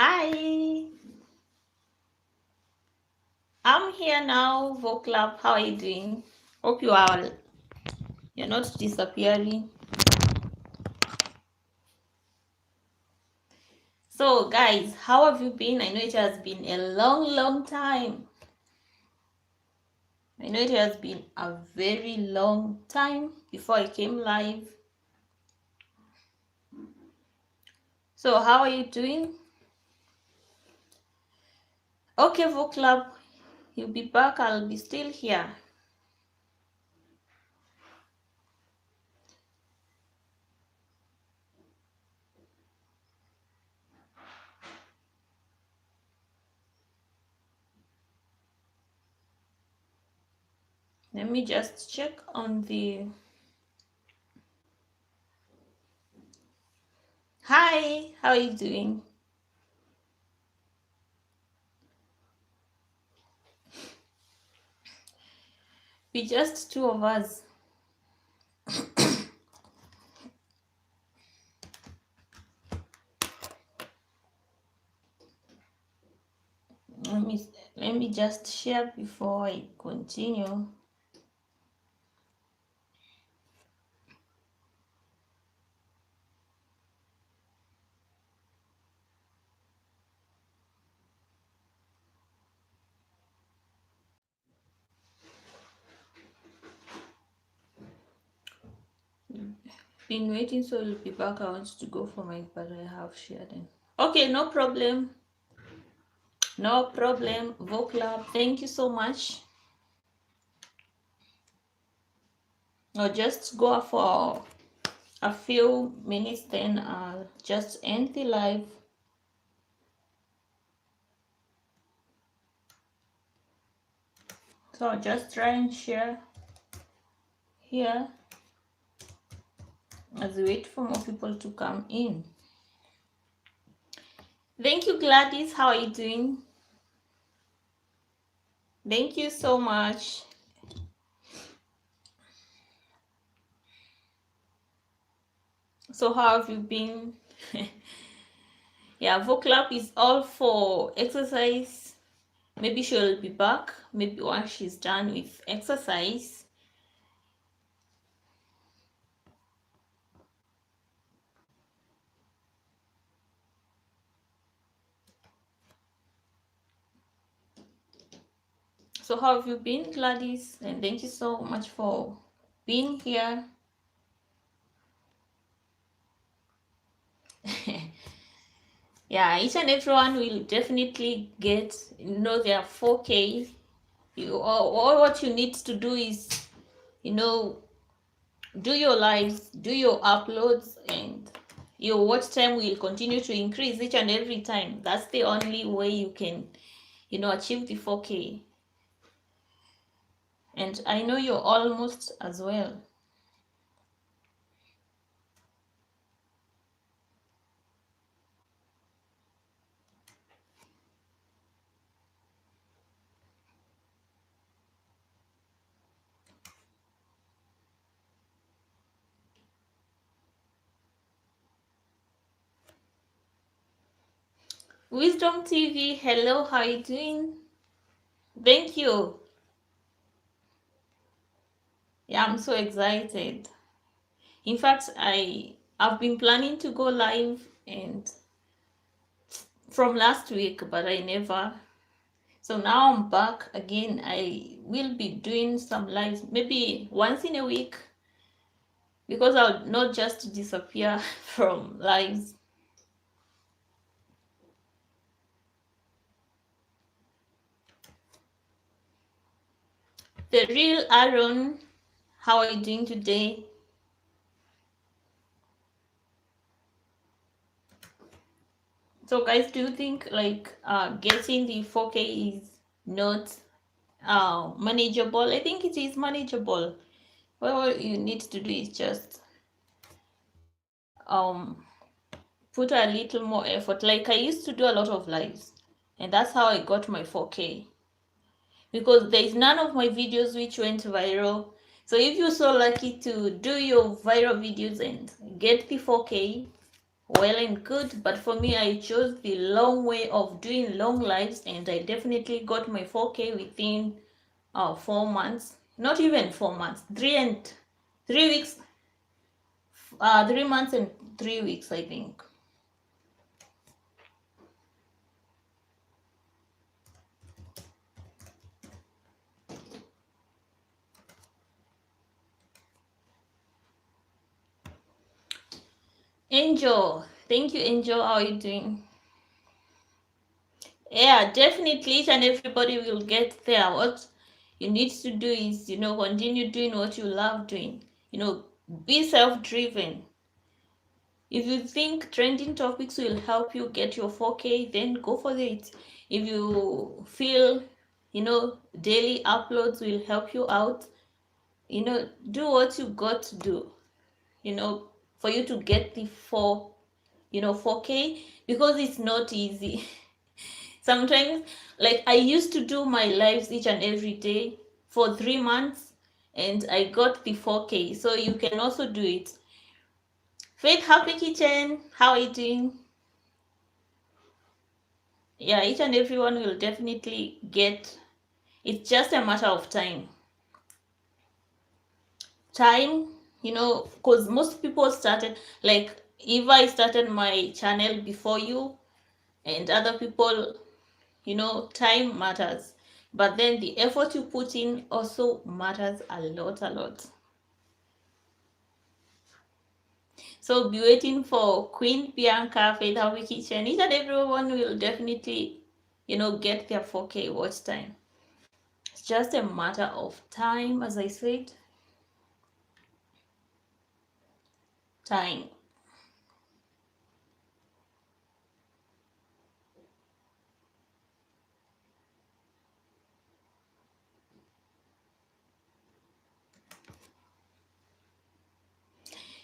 Hi, I'm here now, Voclub. How are you doing? Hope you're not disappearing. So, guys, how have you been? I know it has been a long time. I know it has been a very long time before I came live. So, how are you doing? Okay, Voclub, you'll be back. I'll be still here. Let me just check on the... Hi, how are you doing? We just two of us. Let me just share before I continue. Been waiting, so I'll be back. I want to go for my, but I have shared it. Okay, no problem. No problem. Voclub, thank you so much. I'll just go for a few minutes, then I'll just end the live. So I'll just try and share here as we wait for more people to come in. Thank you, Gladys. How are you doing? Thank you so much. So how have you been? Yeah, Voclub is all for exercise. Maybe she'll be back. Maybe once she's done with exercise. So how have you been, Gladys? And thank you so much for being here. Yeah, each and everyone will definitely get, their 4K. All what you need to do is, do your lives, do your uploads, and your watch time will continue to increase each and every time. That's the only way you can, achieve the 4K. And I know you're almost as well. Wisdom TV, hello, how are you doing? Thank you. Yeah, I'm so excited. In fact, I've been planning to go live and from last week, but I never. So now I'm back again. I will be doing some lives, maybe once in a week, because I'll not just disappear from lives. The real Aaron, how are you doing today? So guys, do you think like getting the 4K is not manageable? I think it is manageable. Well, what you need to do is just put a little more effort. Like I used to do a lot of lives, and that's how I got my 4K, because there is none of my videos which went viral. So if you're so lucky to do your viral videos and get the 4K, well and good, but for me, I chose the long way of doing long lives, and I definitely got my 4K within 4 months. Not even 4 months, 3 weeks, 3 months and 3 weeks, I think. Angel, thank you, Angel. How are you doing? Yeah, definitely, each and everybody will get there. What you need to do is, continue doing what you love doing. Be self-driven. If you think trending topics will help you get your 4K, then go for it. If you feel, daily uploads will help you out, do what you got to do, for you to get the 4K, because it's not easy. Sometimes, like, I used to do my lives each and every day for 3 months, and I got the 4K. So you can also do it. Faith, Happy Kitchen, how are you doing? Yeah, each and everyone will definitely get. It's just a matter of time. Because most people started, like, if I started my channel before you and other people, time matters. But then the effort you put in also matters a lot. So be waiting for Queen Bianca, Faith Happy Kitchen. Each and everyone will definitely, get their 4K watch time. It's just a matter of time, as I said. Time.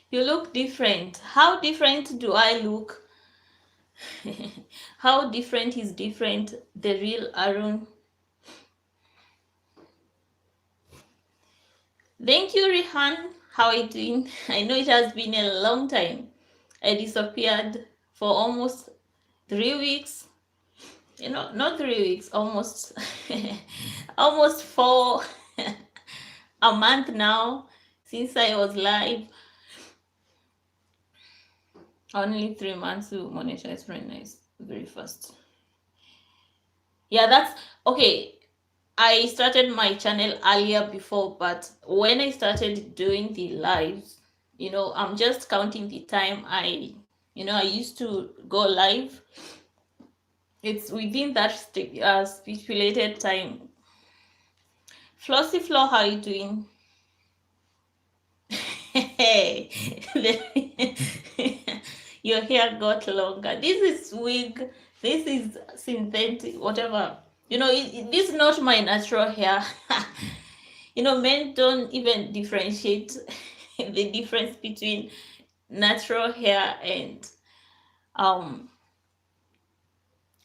You look different. How different do I look? How different is different? The real Arun. Thank you, Rihan. How are you doing? I know it has been a long time. I disappeared for almost 3 weeks. Not 3 weeks, almost almost four a month now since I was live. Only 3 months to monetize. Very nice. Very fast. Yeah, that's okay. I started my channel earlier before, but when I started doing the lives, I'm just counting the time I used to go live. It's within that stipulated time. Flossy Flo, how are you doing? Hey, your hair got longer. This is wig. This is synthetic, whatever. This is not my natural hair. Men don't even differentiate the difference between natural hair and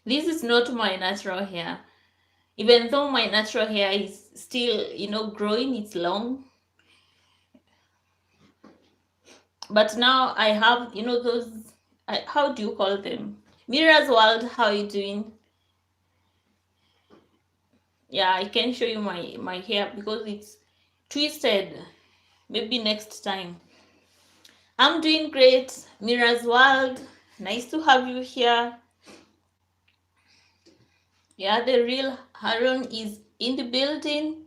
this is not my natural hair. Even though my natural hair is still, growing, it's long. But now I have, those, how do you call them? Mira's World, how are you doing? Yeah, I can show you my hair because it's twisted. Maybe next time. I'm doing great. Mira's World, nice to have you here. Yeah, the real Harun is in the building.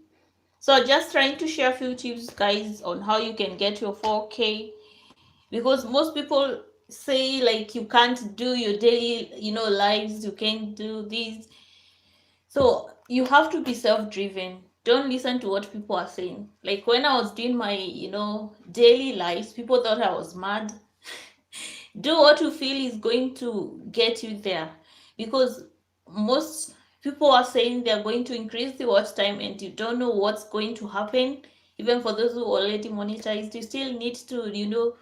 So just trying to share a few tips, guys, on how you can get your 4K. Because most people say, like, you can't do your daily, lives, you can't do this. So you have to be self-driven. Don't listen to what people are saying. Like when I was doing my, daily lives, people thought I was mad. Do what you feel is going to get you there. Because most people are saying they're going to increase the watch time and you don't know what's going to happen. Even for those who already monetized, you still need to,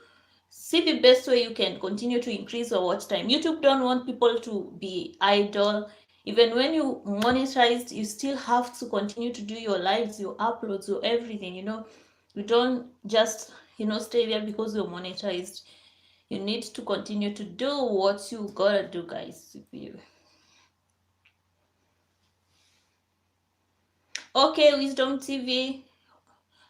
see the best way you can continue to increase your watch time. YouTube don't want people to be idle. Even when you monetized, you still have to continue to do your lives, your uploads, your everything. You don't just stay there because you're monetized. You need to continue to do what you gotta do, guys. Okay, Wisdom TV,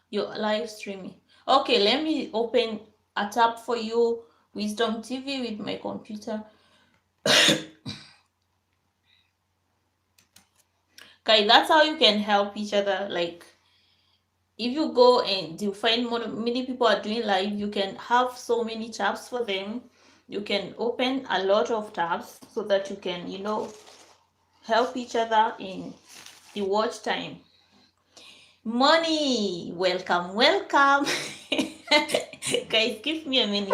you're live streaming. Okay, let me open a tab for you, Wisdom TV, with my computer. Okay, that's how you can help each other. Like, if you go and you find many people are doing live, you can have so many tabs for them. You can open a lot of tabs so that you can, help each other in the watch time. Money, welcome, welcome. Guys, give me a minute.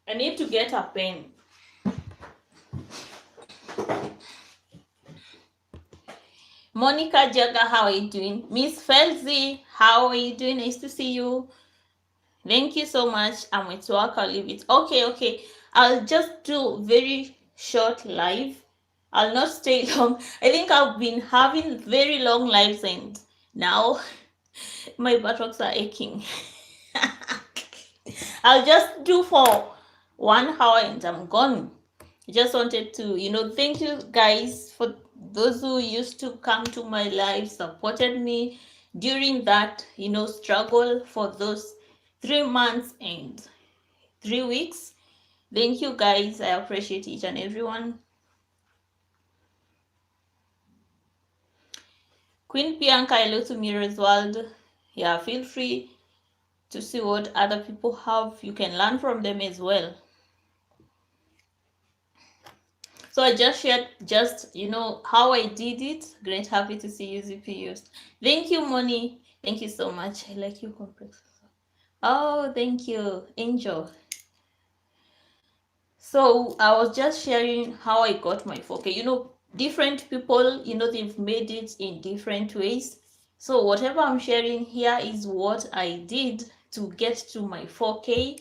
I need to get a pen. Monica Jagger, how are you doing? Miss Felzi, how are you doing? Nice to see you. Thank you so much. I'm at work. I'll leave it. Okay. I'll just do very short live. I'll not stay long. I think I've been having very long lives and now my buttocks are aching. I'll just do for 1 hour and I'm gone. I just wanted to, thank you guys for those who used to come to my live, supported me during that, struggle for those 3 months and 3 weeks. Thank you guys. I appreciate each and everyone. Queen Bianca, hello to Mirror's World. Yeah, feel free to see what other people have. You can learn from them as well. So I just shared how I did it. Great, happy to see you, ZPUs. Thank you, Moni. Thank you so much. I like you, complex. Oh, thank you, Angel. So I was just sharing how I got my 4K. Different people, they've made it in different ways. So whatever I'm sharing here is what I did to get to my 4K.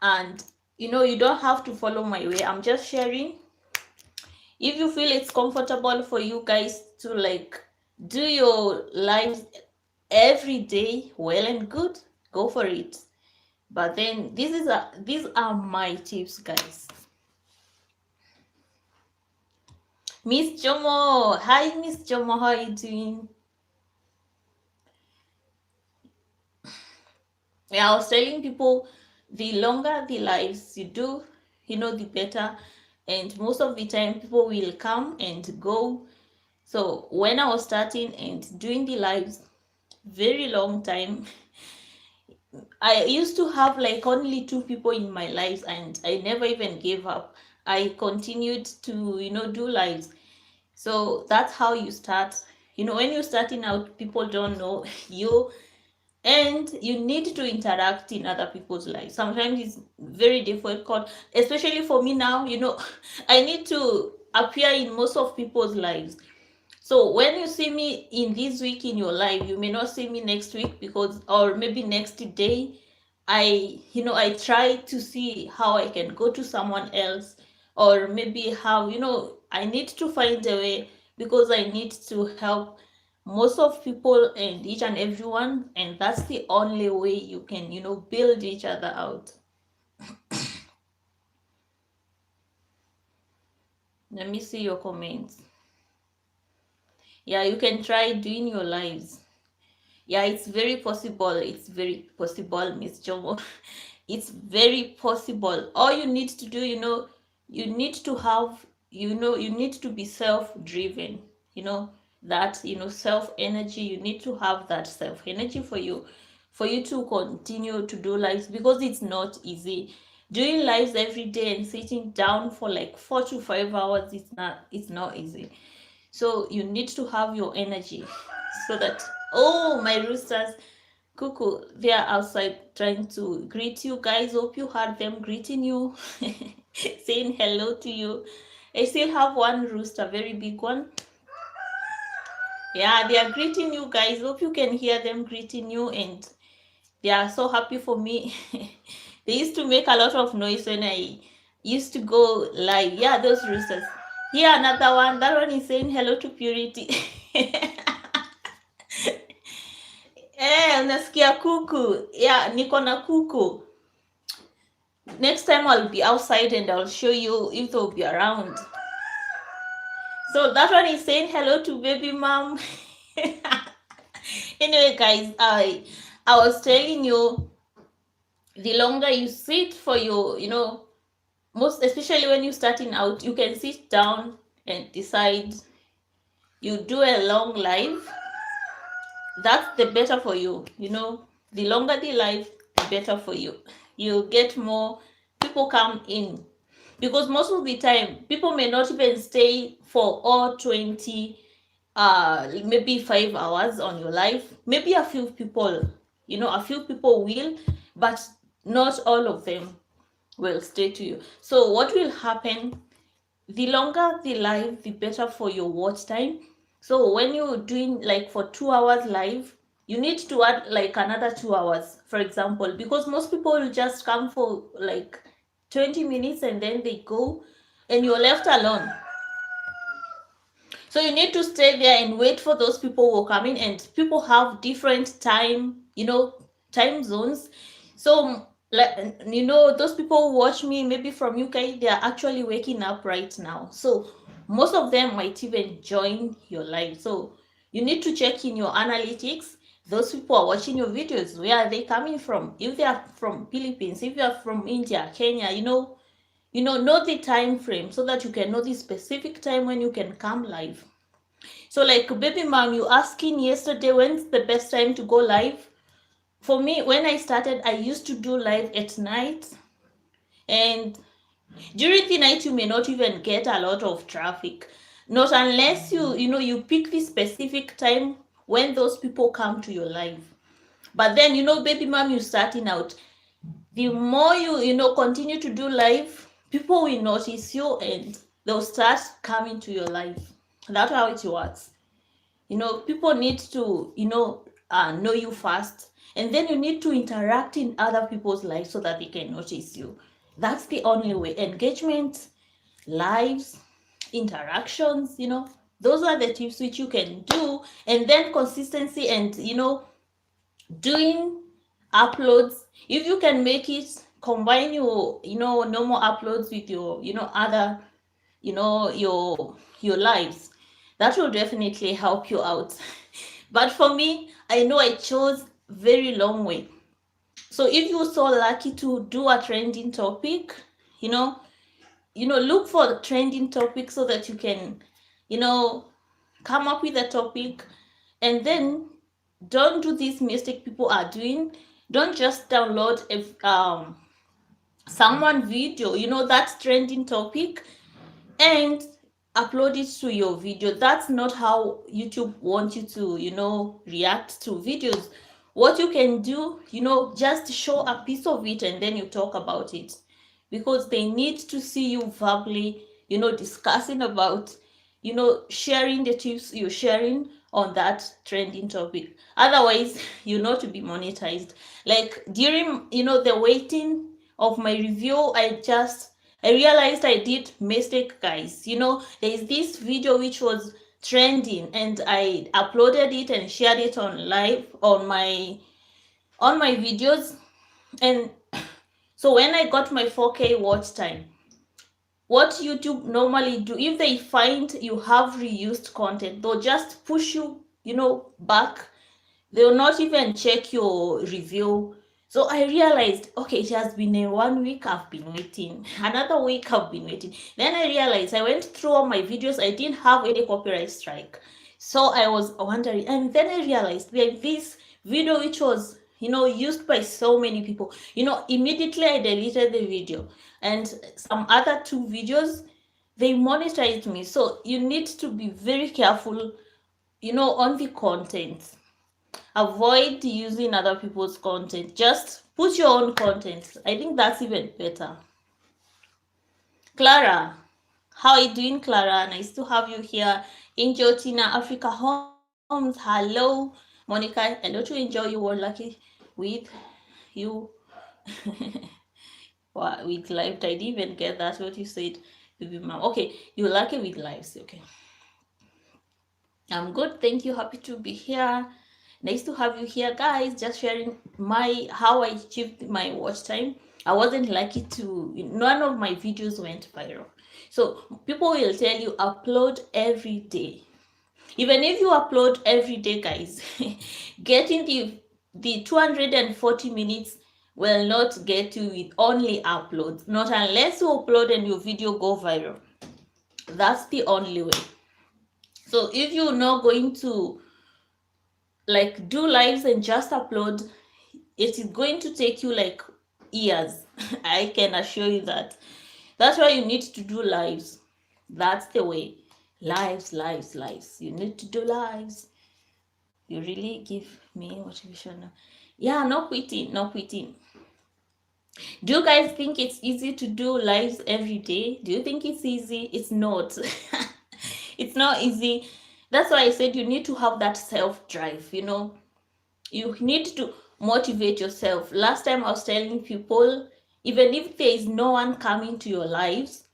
And, you don't have to follow my way. I'm just sharing. If you feel it's comfortable for you guys to do your lives every day, well and good, go for it. But then these are my tips, guys. Miss Jomo, hi Miss Jomo, how are you doing? Yeah, I was telling people the longer the lives you do, the better. And most of the time people will come and go. So when I was starting and doing the lives, very long time, I used to have only 2 people in my lives and I never even gave up. I continued to, do lives. So that's how you start. When you're starting out, people don't know you and you need to interact in other people's lives. Sometimes it's very difficult, especially for me now, I need to appear in most of people's lives. So when you see me in this week in your life, you may not see me next week or maybe next day. I try to see how I can go to someone else, or maybe how, I need to find a way because I need to help most of people and each and everyone, and that's the only way you can, build each other out. Let me see your comments. Yeah, you can try doing your lives. Yeah, it's very possible. It's very possible, Miss Jomo. It's very possible. All you need to do, you need to have, you need to be self-driven, that, self-energy. You need to have that self-energy for you to continue to do lives, because it's not easy. Doing lives every day and sitting down for 4 to 5 hours, it's not easy. So you need to have your energy so that, oh, my roosters, cuckoo, they are outside trying to greet you guys. Hope you heard them greeting you, saying hello to you. I still have one rooster, very big one. Yeah, they are greeting you guys. Hope you can hear them greeting you, and they are so happy for me. They used to make a lot of noise when I used to go live. Yeah, those roosters. Here, another one. That one is saying hello to Purity. Unasikia kuku? Yeah, niko na kuku. Next time I'll be outside and I'll show you if they'll be around. So that one is saying hello to baby mom. Anyway, guys, I was telling you, the longer you sit for your, most especially when you're starting out, you can sit down and decide you do a long live. That's the better for you. The longer the life, the better for you. You get more people come in, because most of the time people may not even stay for all 20, maybe 5 hours on your life. Maybe a few people will, but not all of them will stay to you. So what will happen, the longer the live, the better for your watch time. So when you're doing like for 2 hours live, you need to add like another 2 hours, for example, because most people will just come for like 20 minutes and then they go and you're left alone. So you need to stay there and wait for those people who come in, and people have different time zones. So like, those people who watch me maybe from UK, they are actually waking up right now. So most of them might even join your live. So you need to check in your analytics. Those people are watching your videos. Where are they coming from? If they are from Philippines, if you are from India, Kenya, know the time frame so that you can know the specific time when you can come live. So like baby mom, you asking yesterday when's the best time to go live? For me, when I started, I used to do live at night, and during the night you may not even get a lot of traffic, not unless you pick the specific time when those people come to your live. But then baby mom, you starting out, the more you continue to do live, people will notice you and they'll start coming to your live. That's how it works. People need to know you first, and then you need to interact in other people's lives so that they can notice you. That's the only way. Engagement, lives, interactions, those are the tips which you can do. And then consistency and doing uploads. If you can make it, combine your normal uploads with your other your lives, that will definitely help you out. But for me, I know I chose very long way. So if you're so lucky to do a trending topic, look for the trending topic so that you can come up with a topic. And then don't do this mistake people are doing. Don't just download someone video that's trending topic and upload it to your video. That's not how YouTube wants you to react to videos. What you can do, just show a piece of it and then you talk about it, because they need to see you verbally discussing about sharing the tips you're sharing on that trending topic. Otherwise you're not to be monetized. Like during the waiting of my review, I realized I did mistake, guys. There's this video which was trending and I uploaded it and shared it on live on my videos. And so when I got my 4K watch time, what YouTube normally do, if they find you have reused content, they'll just push you back. They'll not even check your review. So I realized, okay, it has been a 1 week I've been waiting, another week I've been waiting. Then I realized I went through all my videos, I didn't have any copyright strike. So I was wondering, and then I realized that this video which was used by so many people, immediately I deleted the video, and some other 2 videos, they monetized me. So you need to be very careful on the content. Avoid using other people's content. Just put your own content. I think that's even better. Clara, how are you doing, Clara? Nice to have you here. Angel Tina Africa Homes, hello. Monica, hello to enjoy. You were lucky with you. With live. I didn't even get that what you said, baby mom. Okay, you're lucky with lives. Okay. I'm good, thank you. Happy to be here. Nice to have you here, guys. Just sharing my how I achieved my watch time. I wasn't lucky to. None of my videos went viral. So people will tell you upload every day. Even if you upload every day, guys, getting the 240 minutes will not get you with only uploads. Not unless you upload and your video go viral. That's the only way. So if you're not going to like do lives and just upload, it is going to take you like years. I can assure you that. That's why you need to do lives. That's the way. Lives. You need to do lives. You really give me motivation now. Yeah, no quitting. Do you guys think it's easy to do lives every day? Do you think it's easy? It's not. It's not easy. That's why I said you need to have that self drive, you need to motivate yourself. Last time I was telling people, even if there is no one coming to your lives,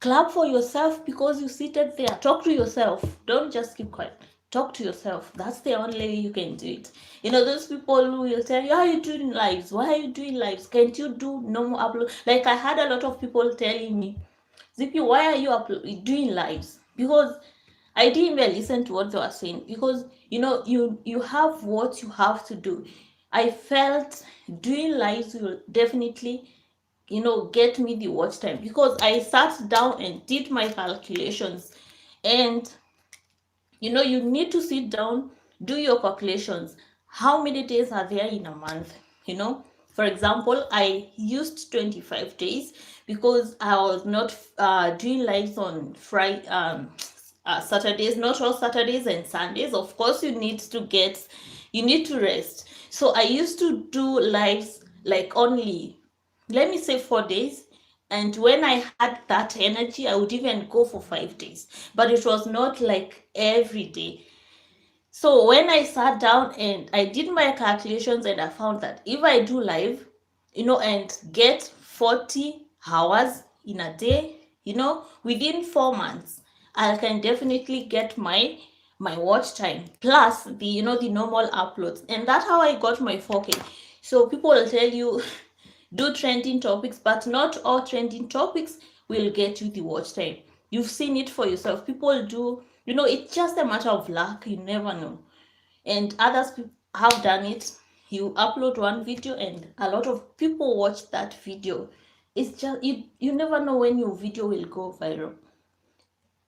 clap for yourself because you seated there. Talk to yourself. Don't just keep quiet. Talk to yourself. That's the only way you can do it. Those people who will tell you, how are you doing lives? Why are you doing lives? Can't you do normal upload? Like I had a lot of people telling me, Zippy, why are you doing lives? Because I didn't even listen to what they were saying, because you have what you have to do. I felt doing lives will definitely get me the watch time, because I sat down and did my calculations. And you need to sit down, do your calculations. How many days are there in a month? For example, I used 25 days because I was not doing lives on Friday, Saturdays, not all Saturdays and Sundays. Of course, you need to rest. So I used to do lives like only, let me say, 4 days. And when I had that energy, I would even go for 5 days. But it was not like every day. So when I sat down and I did my calculations, and I found that if I do live, and get 40 hours in a day, within 4 months, I can definitely get my watch time plus the normal uploads. And that's how I got my 4K. So people will tell you do trending topics, but not all trending topics will get you the watch time. You've seen it for yourself. People do, it's just a matter of luck. You never know. And others have done it. You upload one video and a lot of people watch that video. It's just, you never know when your video will go viral.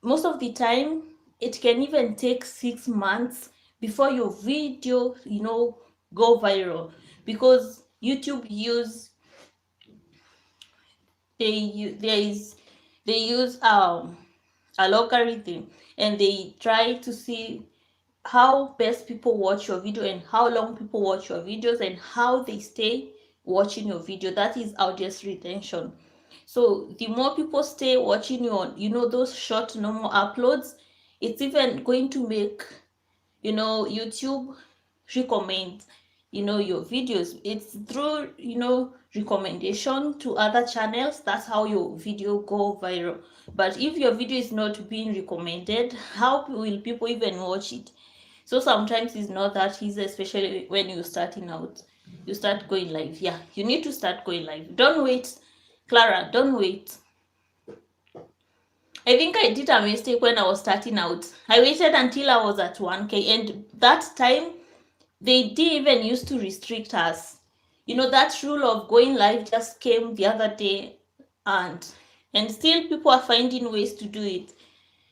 Most of the time, it can even take 6 months before your video, go viral, because YouTube they use a logarithm, and they try to see how best people watch your video and how long people watch your videos and how they stay watching your video. That is audience retention. So the more people stay watching your those short normal uploads, it's even going to make YouTube recommend your videos. It's through recommendation to other channels. That's how your video go viral. But if your video is not being recommended, how will people even watch it? So sometimes it's not that easy, especially when you're starting out. You start going live. Yeah, you need to start going live. Don't wait, Clara, don't wait. I think I did a mistake when I was starting out. I waited until I was at 1K, and that time they didn't even used to restrict us. That rule of going live just came the other day, and still people are finding ways to do it.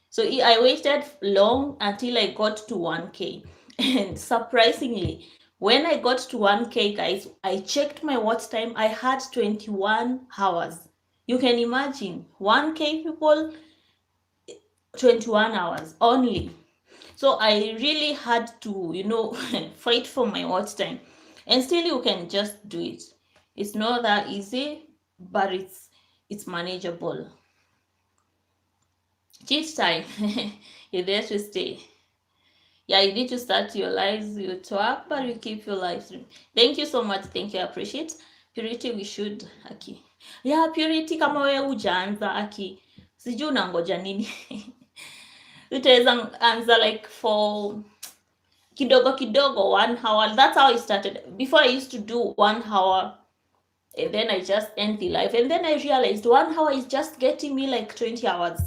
So I waited long until I got to 1K. And surprisingly, when I got to 1K, guys, I checked my watch time. I had 21 hours. You can imagine, 1K people, 21 hours only. So I really had to, fight for my watch time. And still you can just do it. It's not that easy, but it's manageable. Cheat time. You're there to stay. Yeah, you need to start your lives, you talk, but you keep your lives. Thank you so much. Thank you. I appreciate. Purity, we should. Aki. Yeah, Purity, kama wewe hujaanza Aki. Sijui unangoja nini. utaweza anza like for kidogo kidogo 1 hour. That's how I started. Before I used to do 1 hour, and then I just end the life, and then I realized 1 hour is just getting me like 20 hours.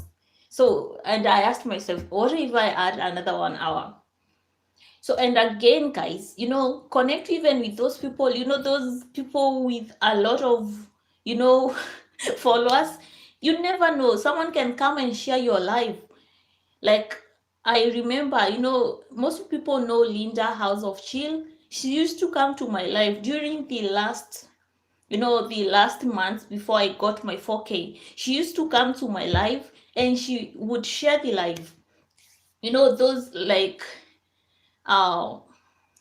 So, and I asked myself, what if I add another 1 hour? So, and again, guys, connect even with those people, those people with a lot of, followers. You never know, someone can come and share your life. Like, I remember, most people know Linda House of Chill. She used to come to my life during the last month before I got my 4K. She used to come to my live and she would share the live. Those like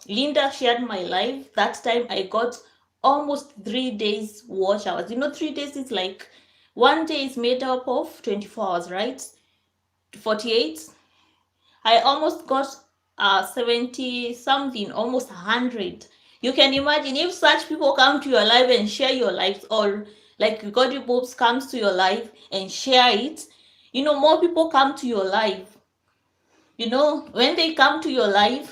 Linda shared my live. That time I got almost 3 days watch hours. 3 days is like, one day is made up of 24 hours, right? 48. I almost got 70 something, almost 100. You can imagine if such people come to your live and share your lives, or like Godly Boobs comes to your live and share it, more people come to your live. When they come to your live,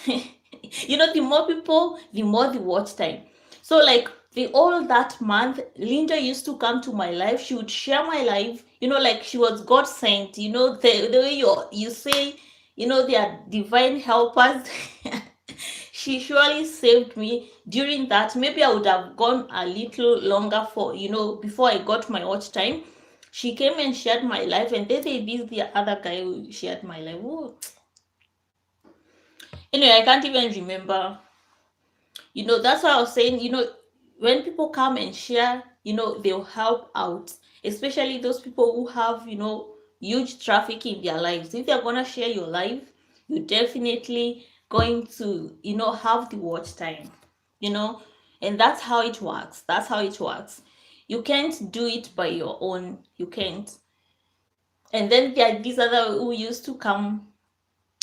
the more people, the more the watch time. So like all that month, Linda used to come to my live. She would share my live, like she was God sent, the way you say, they are divine helpers. She surely saved me during that. Maybe I would have gone a little longer for, before I got my watch time. She came and shared my life, and then this the other guy who shared my life. Ooh. Anyway, I can't even remember. That's why I was saying, when people come and share, they'll help out, especially those people who have, huge traffic in their lives. If they're gonna share your life, you're definitely going to, have the watch time, and that's how it works. That's how it works. You can't do it by your own. You can't. And then there are these other who used to come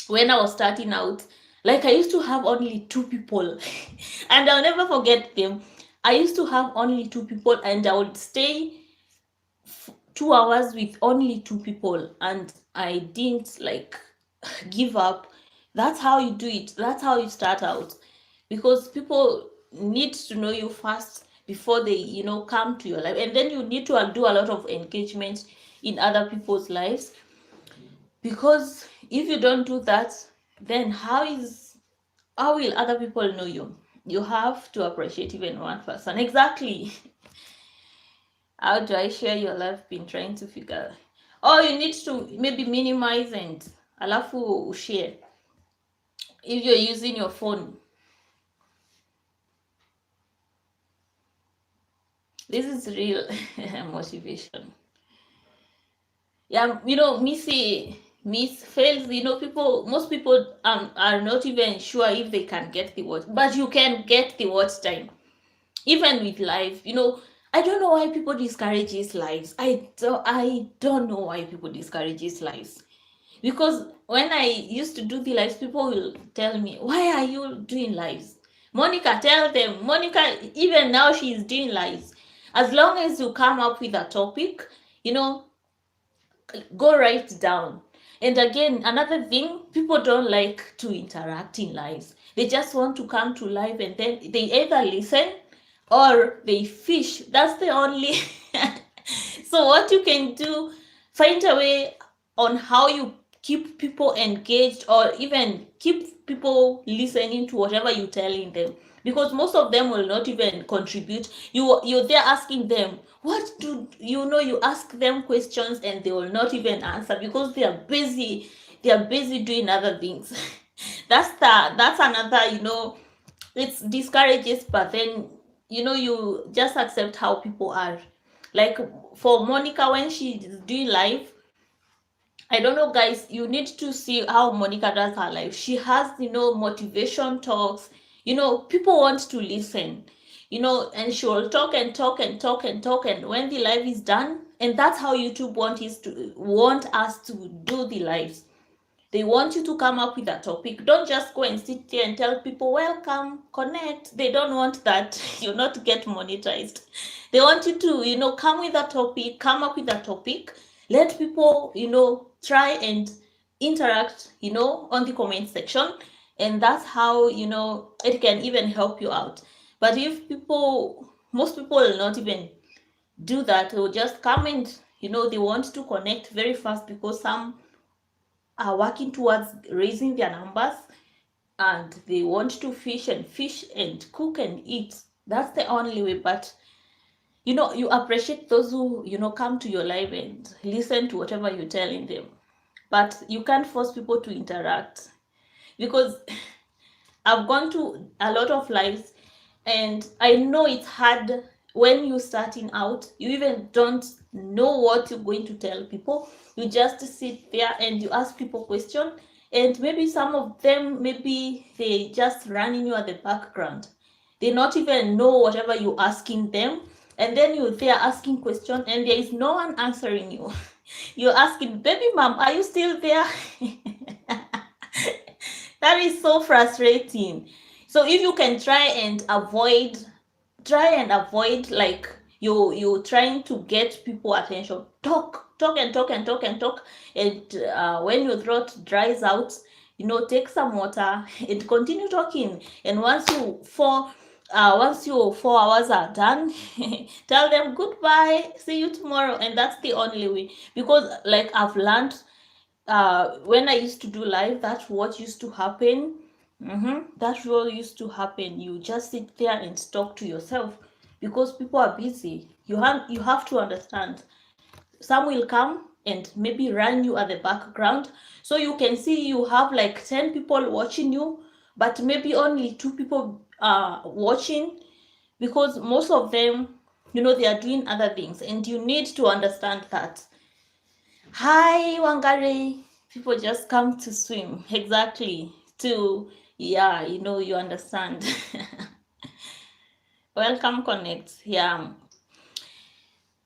when I was starting out. Like, I used to have only 2 people, and I'll never forget them. I used to have only 2 people, and I would stay 2 hours with only 2 people, and I didn't like give up. That's how you do it. That's how you start out, because people need to know you first before they come to your life, and then you need to do a lot of engagement in other people's lives, because if you don't do that, then how will other people know you? You have to appreciate even one person. Exactly. How do I share your life? Been trying to figure. Oh, you need to maybe minimize and alafu share if you're using your phone. This is real motivation. Yeah, miss fails. Most people are not even sure if they can get the watch, but you can get the watch time even with live. I don't know why people discourage these lives. I don't know why people discourage these lives, because when I used to do the lives, people will tell me, why are you doing lives? Monica, tell them. Monica, even now, she's doing lives. As long as you come up with a topic, go write down. And again, another thing, people don't like to interact in lives. They just want to come to live, and then they either listen or they fish. That's the only. So what you can do, find a way on how you keep people engaged, or even keep people listening to whatever you're telling them, because most of them will not even contribute. You're there asking them, what do you ask them questions, and they will not even answer because they are busy doing other things. That's another, it's discourages, but then you just accept how people are. Like for Monica, when she's doing live, I don't know, guys, you need to see how Monica does her life. She has, motivation talks. People want to listen, and she will talk and talk and talk and talk. And when the live is done, and that's how YouTube want us to do the lives. They want you to come up with a topic. Don't just go and sit there and tell people, welcome, connect. They don't want that. You'll not get monetized. They want you to, come with a topic, come up with a topic. Let people, try and interact, on the comment section, and that's how, it can even help you out. But if most people will not even do that, they will just comment, they want to connect very fast because some are working towards raising their numbers, and they want to fish and cook and eat. That's the only way. But you appreciate those who come to your live and listen to whatever you're telling them, but you can't force people to interact, because I've gone to a lot of lives, and I know it's hard when you're starting out. You even don't know what you're going to tell people. You just sit there and you ask people questions, and maybe some of them, maybe they just run in you at the background. They not even know whatever you're asking them, and then you're there asking questions, and there is no one answering you. You're asking, baby mom, are you still there? That is so frustrating. So if you can try and avoid, like, you trying to get people attention, talk and talk and talk and talk, and when your throat dries out, take some water and continue talking. And once your 4 hours are done, tell them goodbye, see you tomorrow. And that's the only way, because like I've learned, when I used to do live, that's what used to happen. That's what used to happen. You just sit there and talk to yourself, because people are busy. You have to understand. Some will come and maybe run you at the background, so you can see you have like 10 people watching you, but maybe only 2 people are watching, because most of them, they are doing other things, and you need to understand that. Hi, Wangari. People just come to swim. Exactly. Yeah, you understand. Welcome, Connect. Yeah.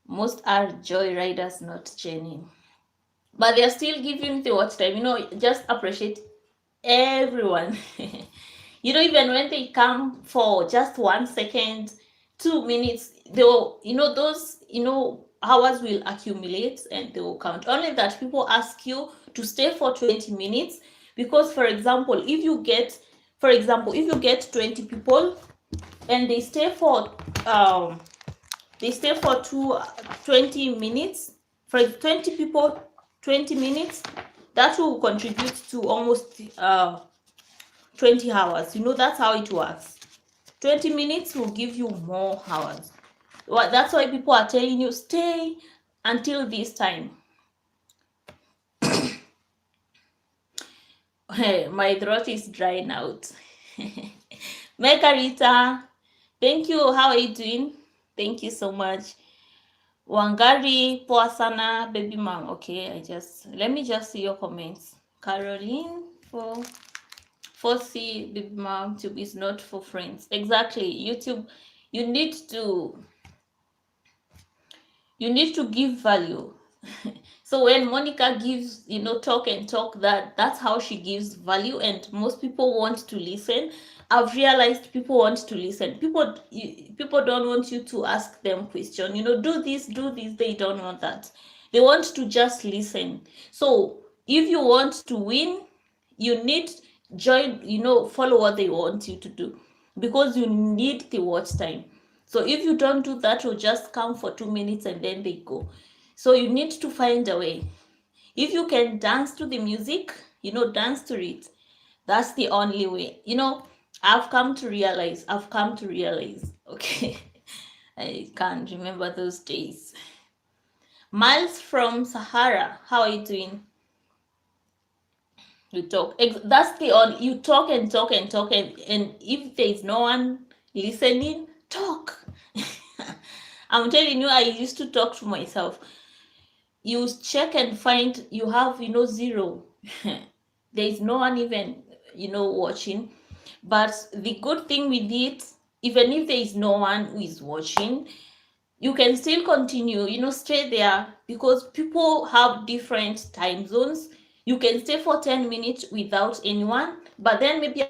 Most are joy riders, not Jenny. But they're still giving the watch time. Just appreciate everyone. Even when they come for just 1 second, 2 minutes, they will, those, hours will accumulate and they will count. Only that people ask you to stay for 20 minutes, because, for example, if you get 20 people and they stay for 20 minutes, for 20 people, 20 minutes, that will contribute to almost 20 hours. That's how it works. 20 minutes will give you more hours. That's why people are telling you, stay until this time. My throat is drying out. Mekarita, thank you. How are you doing? Thank you so much. Wangari, poa sana, baby mom. Okay, let me just see your comments. Caroline, for C, baby mom, YouTube is not for friends. Exactly. YouTube, you need to give value. So when Monica gives, talk and talk, that's how she gives value, and most people want to listen. I've realized people want to listen. People don't want you to ask them question. Do this. They don't want that. They want to just listen. So if you want to win, you need join. Follow what they want you to do, because you need the watch time. So if you don't do that, you'll just come for 2 minutes and then they go. So you need to find a way. If you can dance to the music, dance to it. That's the only way. I've come to realize, okay, I can't remember those days. Miles from Sahara, how are you doing? You talk. That's the only, you talk and talk and talk, and if there is no one listening, talk. I'm telling you, I used to talk to myself. You check and find you have, 0. There is no one even, watching. But the good thing with it, even if there is no one who is watching, you can still continue, stay there, because people have different time zones. You can stay for 10 minutes without anyone, but then maybe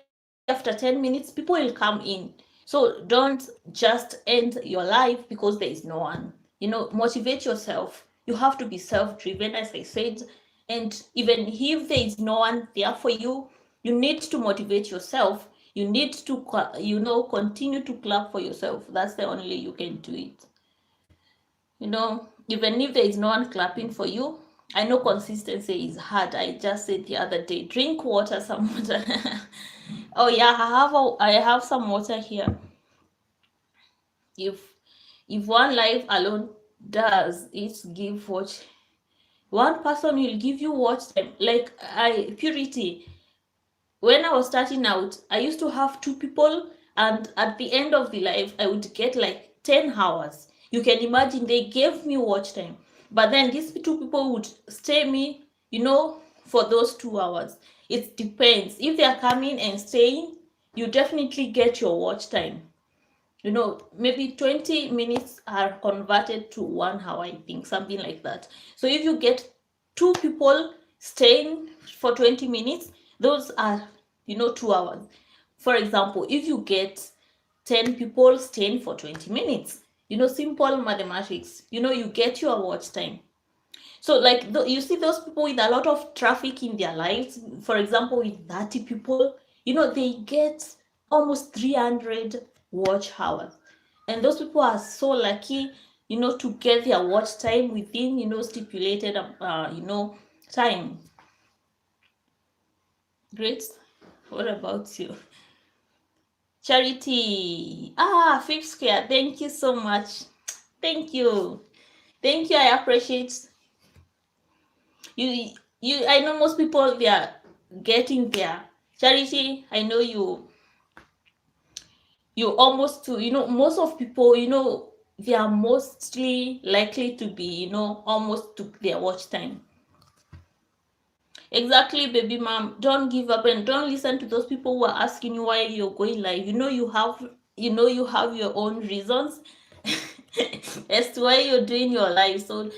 after 10 minutes, people will come in. So don't just end your life because there is no one. Motivate yourself. You have to be self-driven, as I said. And even if there is no one there for you, you need to motivate yourself. You need to, continue to clap for yourself. That's the only way you can do it. Even if there is no one clapping for you, I know consistency is hard. I just said the other day, drink water, some water. Oh yeah, I have some water here. If one life alone does it give watch, one person will give you watch time. Like Purity, when I was starting out, I used to have 2 people, and at the end of the life, I would get like 10 hours. You can imagine they gave me watch time. But then these 2 people would stay me, for those 2 hours. It depends. If they are coming and staying, you definitely get your watch time. Maybe 20 minutes are converted to 1 hour, I think, something like that. So if you get 2 people staying for 20 minutes, those are, 2 hours. For example, if you get 10 people staying for 20 minutes, simple mathematics, you get your watch time. So like you see those people with a lot of traffic in their lives, for example, with 30 people, they get almost 300 watch hours. And those people are so lucky, to get their watch time within, stipulated, time. Great. What about you? Charity. Fifth Square. Thank you so much. Thank you. Thank you. I appreciate you. I know most people, they are getting there. Charity, I know you almost to, most of people, they are mostly likely to be, almost to their watch time. Exactly, baby mom. Don't give up and don't listen to those people who are asking you why you're going live. You have your own reasons as to why you're doing your life. So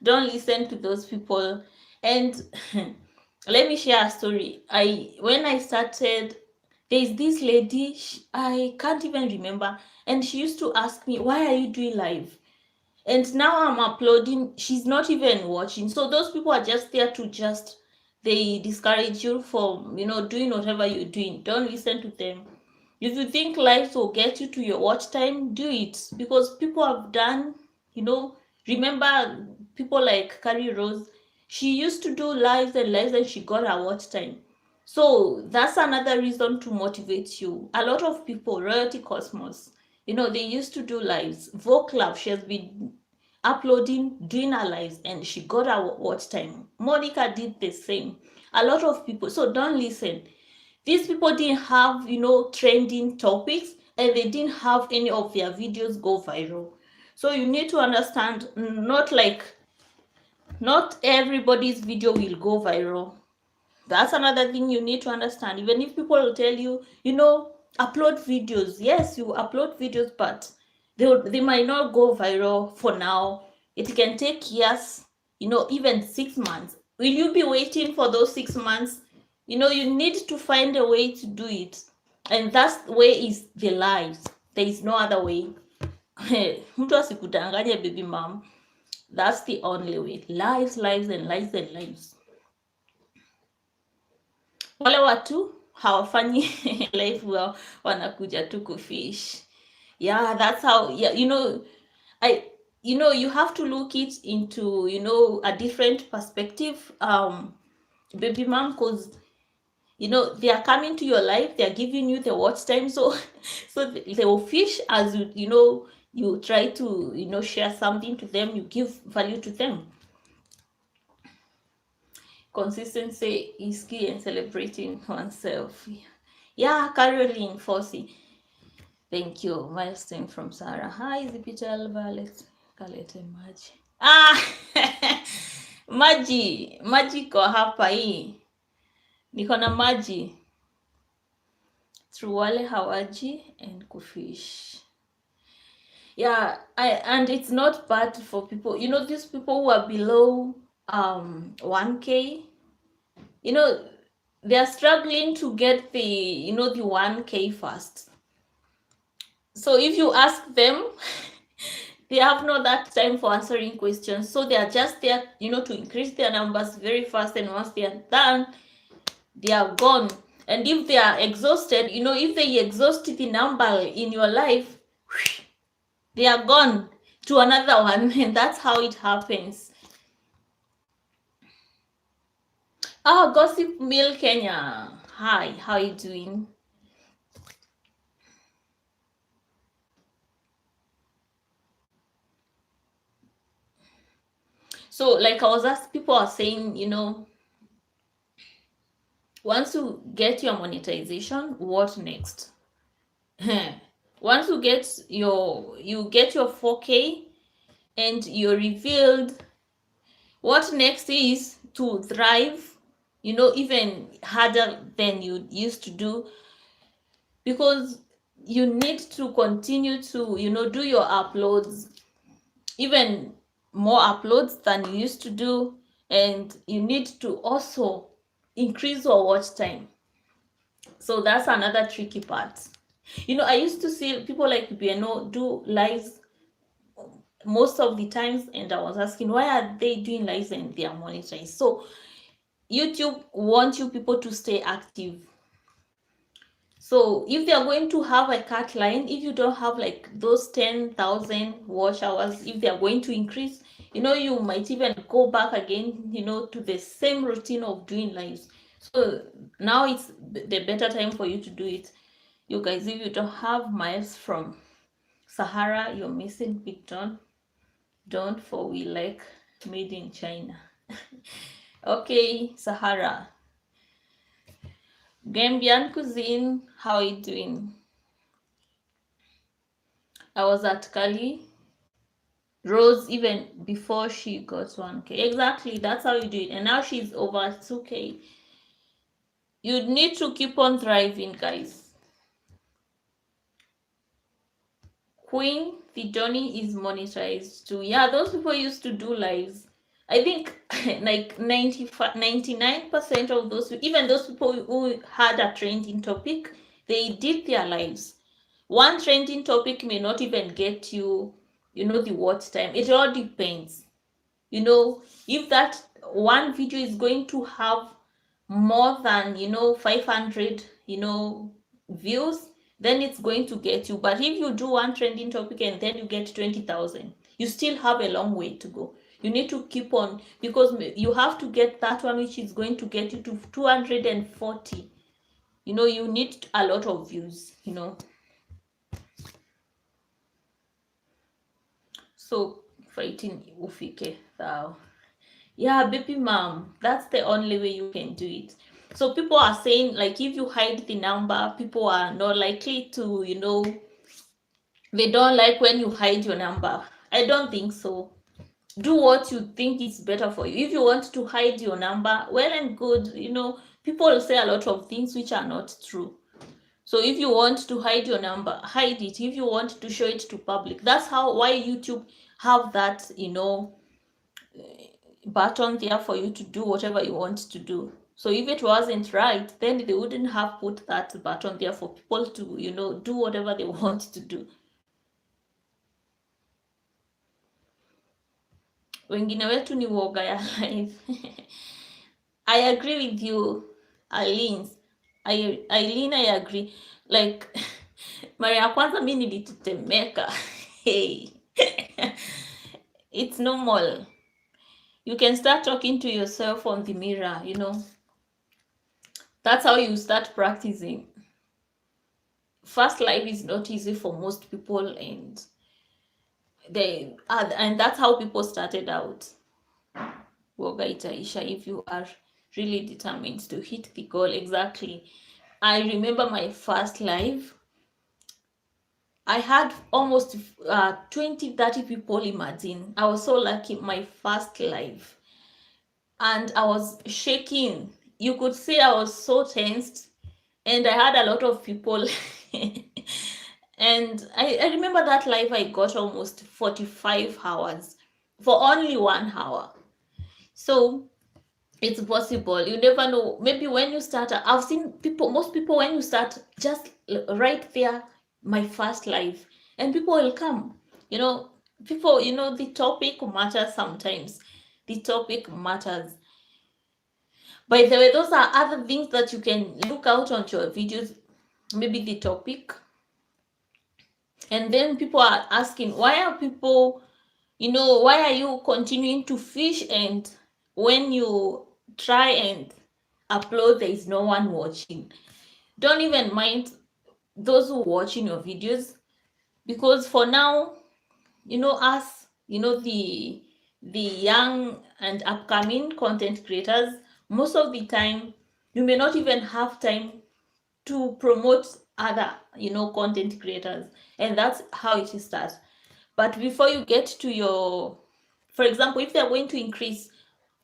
don't listen to those people. And let me share a story. When I started, there's this lady, I can't even remember, and she used to ask me, why are you doing live? And now I'm uploading, she's not even watching. So those people are just there to they discourage you from, doing whatever you're doing. Don't listen to them. If you think lives will get you to your watch time, do it. Because people have done, remember people like Carrie Rose, she used to do lives and she got her watch time. So that's another reason to motivate you. A lot of people, Royalty Cosmos, they used to do lives. Voclub, she has been uploading, doing her lives, and she got her watch time. Monica did the same. A lot of people. So don't listen. These people didn't have, trending topics, and they didn't have any of their videos go viral. So you need to understand, not everybody's video will go viral. That's another thing you need to understand. Even if people will tell you, upload videos. Yes, you upload videos, but they might not go viral for now. It can take years, even 6 months. Will you be waiting for those 6 months? You need to find a way to do it. And that way is the lives. There is no other way. Mtu asikudanganye, baby mom. That's the only way. Lives and lives. Wale watu hawafanyi life well, wanakuja tu kufish. Yeah, that's how, yeah, you have to look it into, a different perspective, baby mom, because they are coming to your life, they are giving you the watch time, so they will fish as you try to share something to them, you give value to them. Consistency is key in celebrating oneself. Yeah, Caroline Fossey. Thank you. Milestone from Sarah. Hi, Zipital Violet. Kalete maji. Maji kwa hapa hii. Niko na maji. Through wale hawaji and kufish. Yeah, and it's not bad for people. These people who are below 1K, they are struggling to get the 1K first. So if you ask them, They have not that time for answering questions. So they are just there, to increase their numbers very fast. And once they are done, they are gone. And if they are exhausted, if they exhaust the number in your life, they are gone to another one. And that's how it happens. Oh, Gossip Mill Kenya. Hi, how are you doing? So, like I was asked, people are saying, once you get your monetization, what next? Once you get your 4K and you're revealed, what next is to thrive, even harder than you used to do, because you need to continue to, do your uploads, even more uploads than you used to do, and you need to also increase your watch time. So that's another tricky part. I used to see people like Bieno do lives most of the times, and I was asking, why are they doing lives and they are monetized? So YouTube wants you people to stay active. So if they are going to have a cut line, if you don't have like those 10,000 watch hours, if they are going to increase, you might even go back again, to the same routine of doing lives. So now it's the better time for you to do it. You guys, if you don't have miles from Sahara, you're missing big don't, for we like made in China. Okay, Sahara. Gambian cuisine, how are you doing? I was at Kali Rose even before she got 1K. Exactly, that's how you do it. And now she's over 2K. You need to keep on thriving, guys. Queen Fidoni is monetized too. Yeah, those people used to do lives. I think like 99% of those, even those people who had a trending topic, they did their lives. One trending topic may not even get you, the watch time. It all depends. If that one video is going to have more than 500 views, then it's going to get you. But if you do one trending topic and then you get 20,000, you still have a long way to go. You need to keep on, because you have to get that one which is going to get you to 240. You need a lot of views. So fighting ufike thou. Yeah, baby mom, that's the only way you can do it. So people are saying, like, if you hide the number, people are not likely to, they don't like when you hide your number. I don't think so. Do what you think is better for you. If you want to hide your number, well and good. People say a lot of things which are not true. So if you want to hide your number, hide it. If you want to show it to public, that's why YouTube have that, button there for you to do whatever you want to do. So if it wasn't right, then they wouldn't have put that button there for people to, do whatever they want to do. Wengine wetu ni woga ya life. I agree with you, Eileen. I agree. Like, mara ya kwanza mi nilitetemeka. Hey. It's normal. You can start talking to yourself on the mirror, That's how you start practicing. First life is not easy for most people, and that's how people started out. Woga itaisha if you are really determined to hit the goal. Exactly. I remember my first live. I had almost 20-30 people. Imagine. I was so lucky. My first live. And I was shaking. You could see I was so tensed. And I had a lot of people. And I remember that live I got almost 45 hours for only 1 hour. So it's possible. You never know. Maybe when you start, I've seen most people, when you start, just right there, my first live, and people will come. people, the topic matters sometimes. The topic matters. By the way, those are other things that you can look out on your videos, maybe the topic. And then people are asking, why are people, why are you continuing to fish, and when you try and upload, there is no one watching? Don't even mind those who watching your videos, because for now, us, the young and upcoming content creators, most of the time you may not even have time to promote other, content creators, and that's how it starts. But before you get to your, for example, if they're going to increase,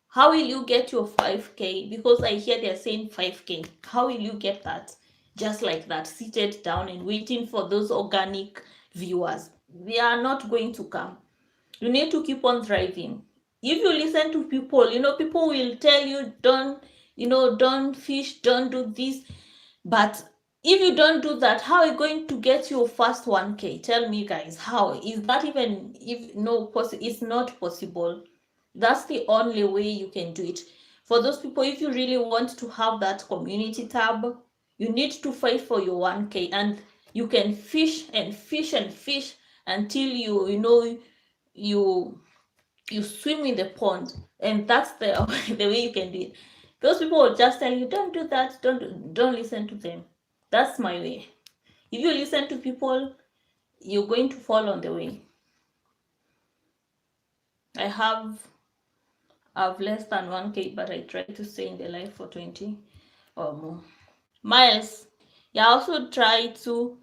how will you get your 5K? Because I hear they're saying 5K. How will you get that? Just like that, seated down and waiting for those organic viewers. They are not going to come. You need to keep on thriving. If you listen to people, people will tell you, don't fish, don't do this. But if you don't do that, how are you going to get your first 1K? Tell me, guys, how is that? Even if no, it's not possible. That's the only way you can do it. For those people, if you really want to have that community tab, you need to fight for your 1K, and you can fish and fish and fish until you swim in the pond, and that's the the way you can do it. Those people will just tell you, don't do that, don't listen to them. That's my way. If you listen to people, you're going to fall on the way. I've less than 1K, but I try to stay in the life for 20 or more. Miles, you also try to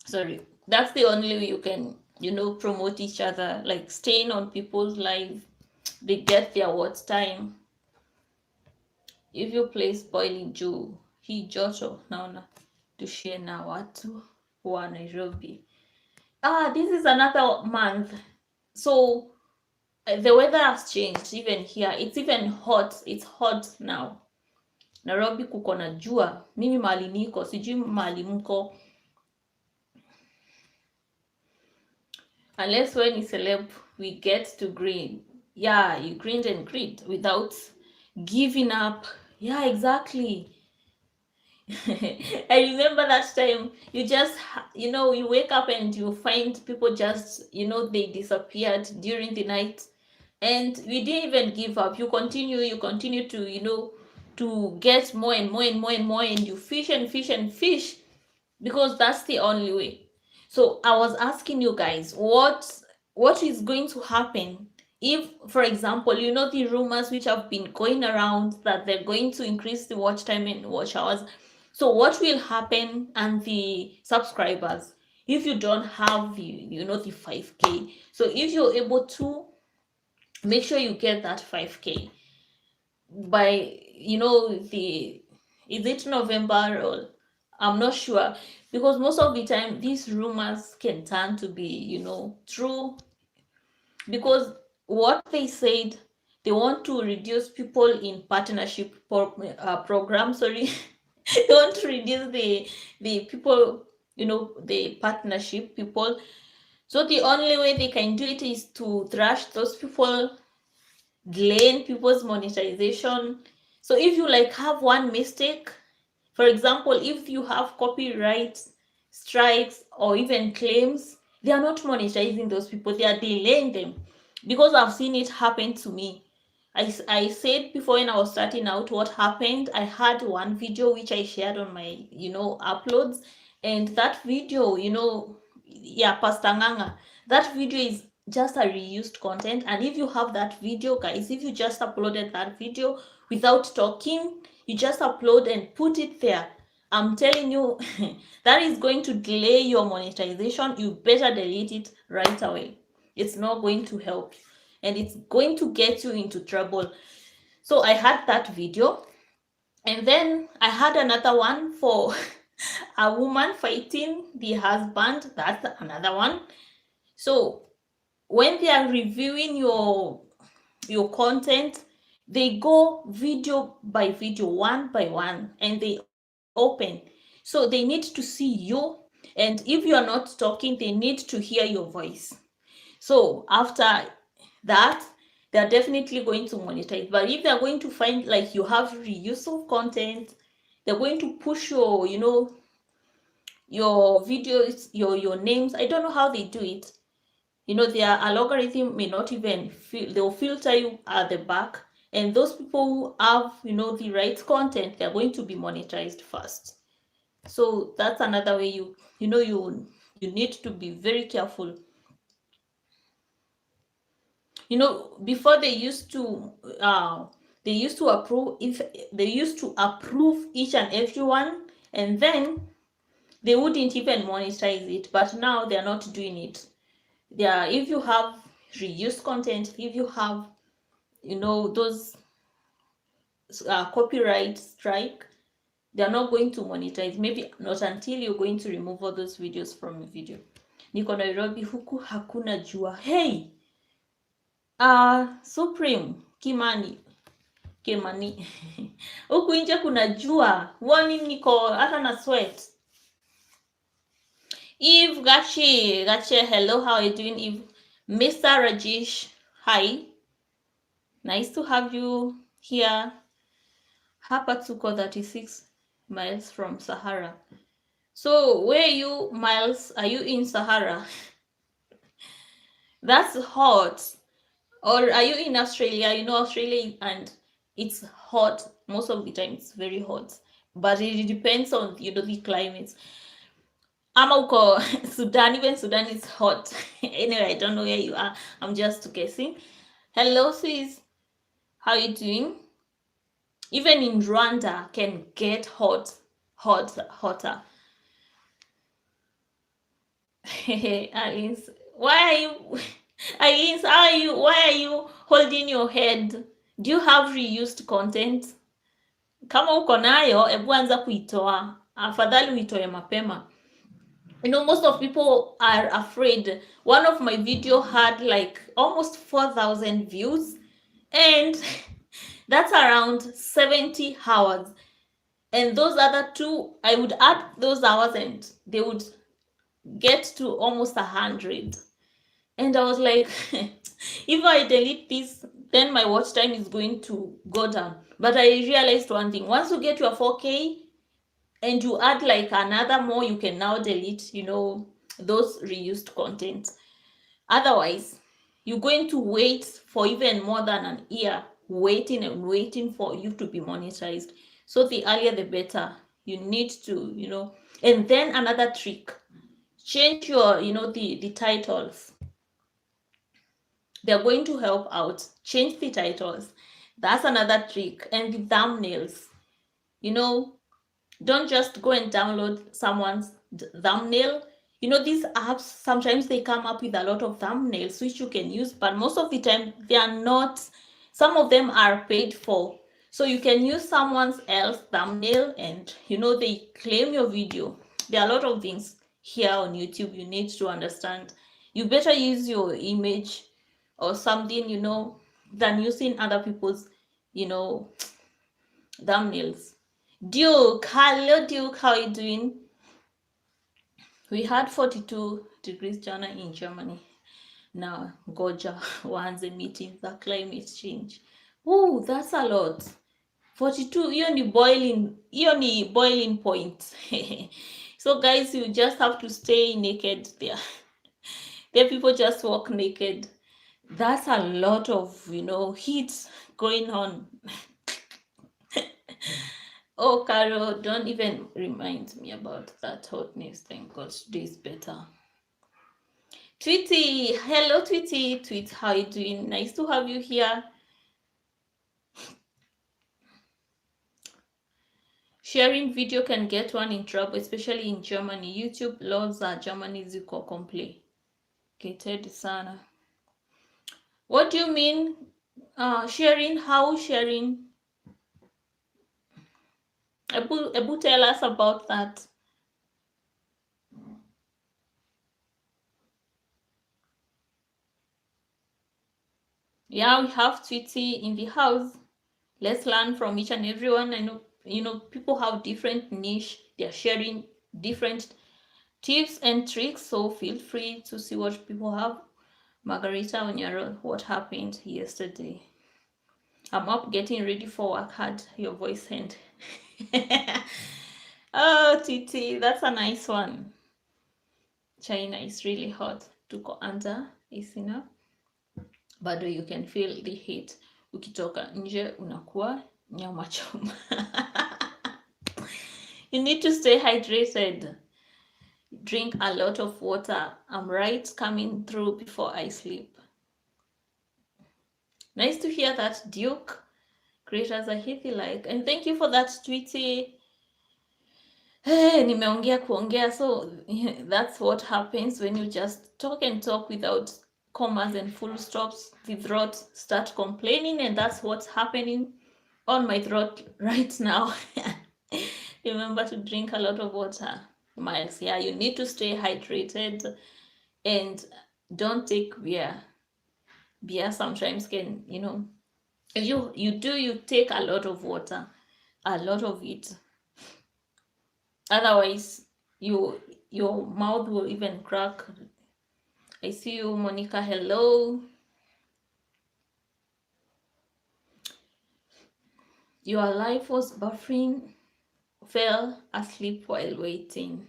sorry, that's the only way you can, promote each other, like staying on people's lives. They get their watch time. If you place boiling juu hii joto naona tushie na watu wa Nairobi. This is another month, so the weather has changed. Even here it's even hot. It's hot now. Nairobi kuko na jua. Mimi mali niko, sijui mali mko. Unless when you celeb we get to green. Yeah, you grinned and grinned without giving up. Yeah, exactly. I remember that time you just, you wake up and you find people just, they disappeared during the night, and we didn't even give up. You continue to, to get more and more and more and more, and you fish and fish and fish, because that's the only way. So I was asking you guys, what is going to happen if, for example, the rumors which have been going around that they're going to increase the watch time and watch hours. So what will happen and the subscribers if you don't have the 5K? So if you're able to make sure you get that 5K by is it November, or I'm not sure, because most of the time these rumors can turn to be true, because what they said, they want to reduce people in partnership program, sorry. They want to reduce the people, the partnership people. So the only way they can do it is to thrash those people, delaying people's monetization. So if you have one mistake, for example, if you have copyright strikes or even claims, they are not monetizing those people, they are delaying them. Because I've seen it happen to me. I said before when I was starting out what happened. I had one video which I shared on my uploads, and that video, yeah, Pastor Nganga, that video is just a reused content. And if you have that video, guys, if you just uploaded that video without talking, you just upload and put it there, I'm telling you, that is going to delay your monetization. You better delete it right away. It's not going to help, and it's going to get you into trouble. So I had that video, and then I had another one for a woman fighting the husband. That's another one. So when they are reviewing your content, they go video by video, one by one, and they open. So they need to see you, And if you are not talking, they need to hear your voice. So after that, they're definitely going to monetize. But if they're going to find like you have reuse of content, they're going to push your, your videos, your names. I don't know how they do it. Their algorithm may not even they'll filter you at the back, and those people who have the right content, they're going to be monetized first. So that's another way you need to be very careful. Before they used to approve, if they used to approve each and every one, and then they wouldn't even monetize it. But now they're not doing it. If you have reused content, if you have those copyright strike, they're not going to monetize, maybe not until you're going to remove all those videos from your video. Niko Nairobi, huku hakuna jua. Hey, Supreme Kimani huku nje kuna jua, wani niko hata na sweat. Eve Gache, hello, how are you doing, Eve? Mr. Rajesh, hi, nice to have you here. Hapa tuko 36 miles from Sahara. So where are you, Miles? Are you in Sahara? That's hot. Or are you in Australia? Australia, and it's hot most of the time. It's very hot, but it depends on the climate. Ama uko Sudan. Even Sudan is hot. Anyway, I don't know where you are. I'm just guessing. Hello, sis. How are you doing? Even in Rwanda can get hotter. Alice, why are you? Alice, why are you holding your head? Do you have reused content? Kama uko nayo, ebu anza kuitoa. Afadhali uitoe mapema. Most of people are afraid. One of my video had like almost 4,000 views, and that's around 70 hours. And those other two, I would add those hours and they would get to almost 100. And I was like, if I delete this, then my watch time is going to go down. But I realized one thing: once you get your 4K and you add like another more, you can now delete, those reused content. Otherwise, you're going to wait for even more than an year, waiting for you to be monetized. So the earlier the better. You need to, and then another trick: change your, the titles. They're going to help out. Change the titles. That's another trick. And the thumbnails. Don't just go and download someone's thumbnail. These apps, sometimes they come up with a lot of thumbnails which you can use, but most of the time they are not. Some of them are paid for. So you can use someone else's thumbnail and, they claim your video. There are a lot of things here on YouTube you need to understand. You better use your image or something, than using other people's, thumbnails. Duke, hello Duke, how are you doing? We had 42 degrees jana in Germany. Now Goja wants a meeting the climate change. Oh, that's a lot. 42, hiyo ni boiling point. So guys, you just have to stay naked there. There people just walk naked. That's a lot of, heat going on. Oh, Carol, don't even remind me about that hotness. Thank God today is better. Tweety, hello Tweety. Tweet, how you doing? Nice to have you here. Sharing video can get one in trouble, especially in Germany. YouTube laws are Germany ziko complicated sana. What do you mean? Sharing? How sharing? Ebu tell us about that. Yeah, we have Tweety in the house. Let's learn from each and everyone. I know, people have different niche. They're sharing different tips and tricks. So feel free to see what people have. Margarita on your own, what happened yesterday? I'm up getting ready for work. Had your voice hand. Oh, Titi, that's a nice one. China is really hot. Tuko under isina, bado you can feel the heat. Ukitoka nje unakuwa nyama choma. You need to stay hydrated. Drink a lot of water. I'm right coming through before I sleep. Nice to hear that, Duke. Great as a healthy like. And thank you for that, Tweety. Hey, nimeongea kuongea. So that's what happens when you just talk and talk without commas and full stops. The throat start complaining, and that's what's happening on my throat right now. Remember to drink a lot of water, Miles. Yeah, you need to stay hydrated and don't take beer. Beer sometimes can, if you take a lot of water, a lot of it. Otherwise, your mouth will even crack. I see you, Monica. Hello. Your life was buffering. Fell asleep while waiting.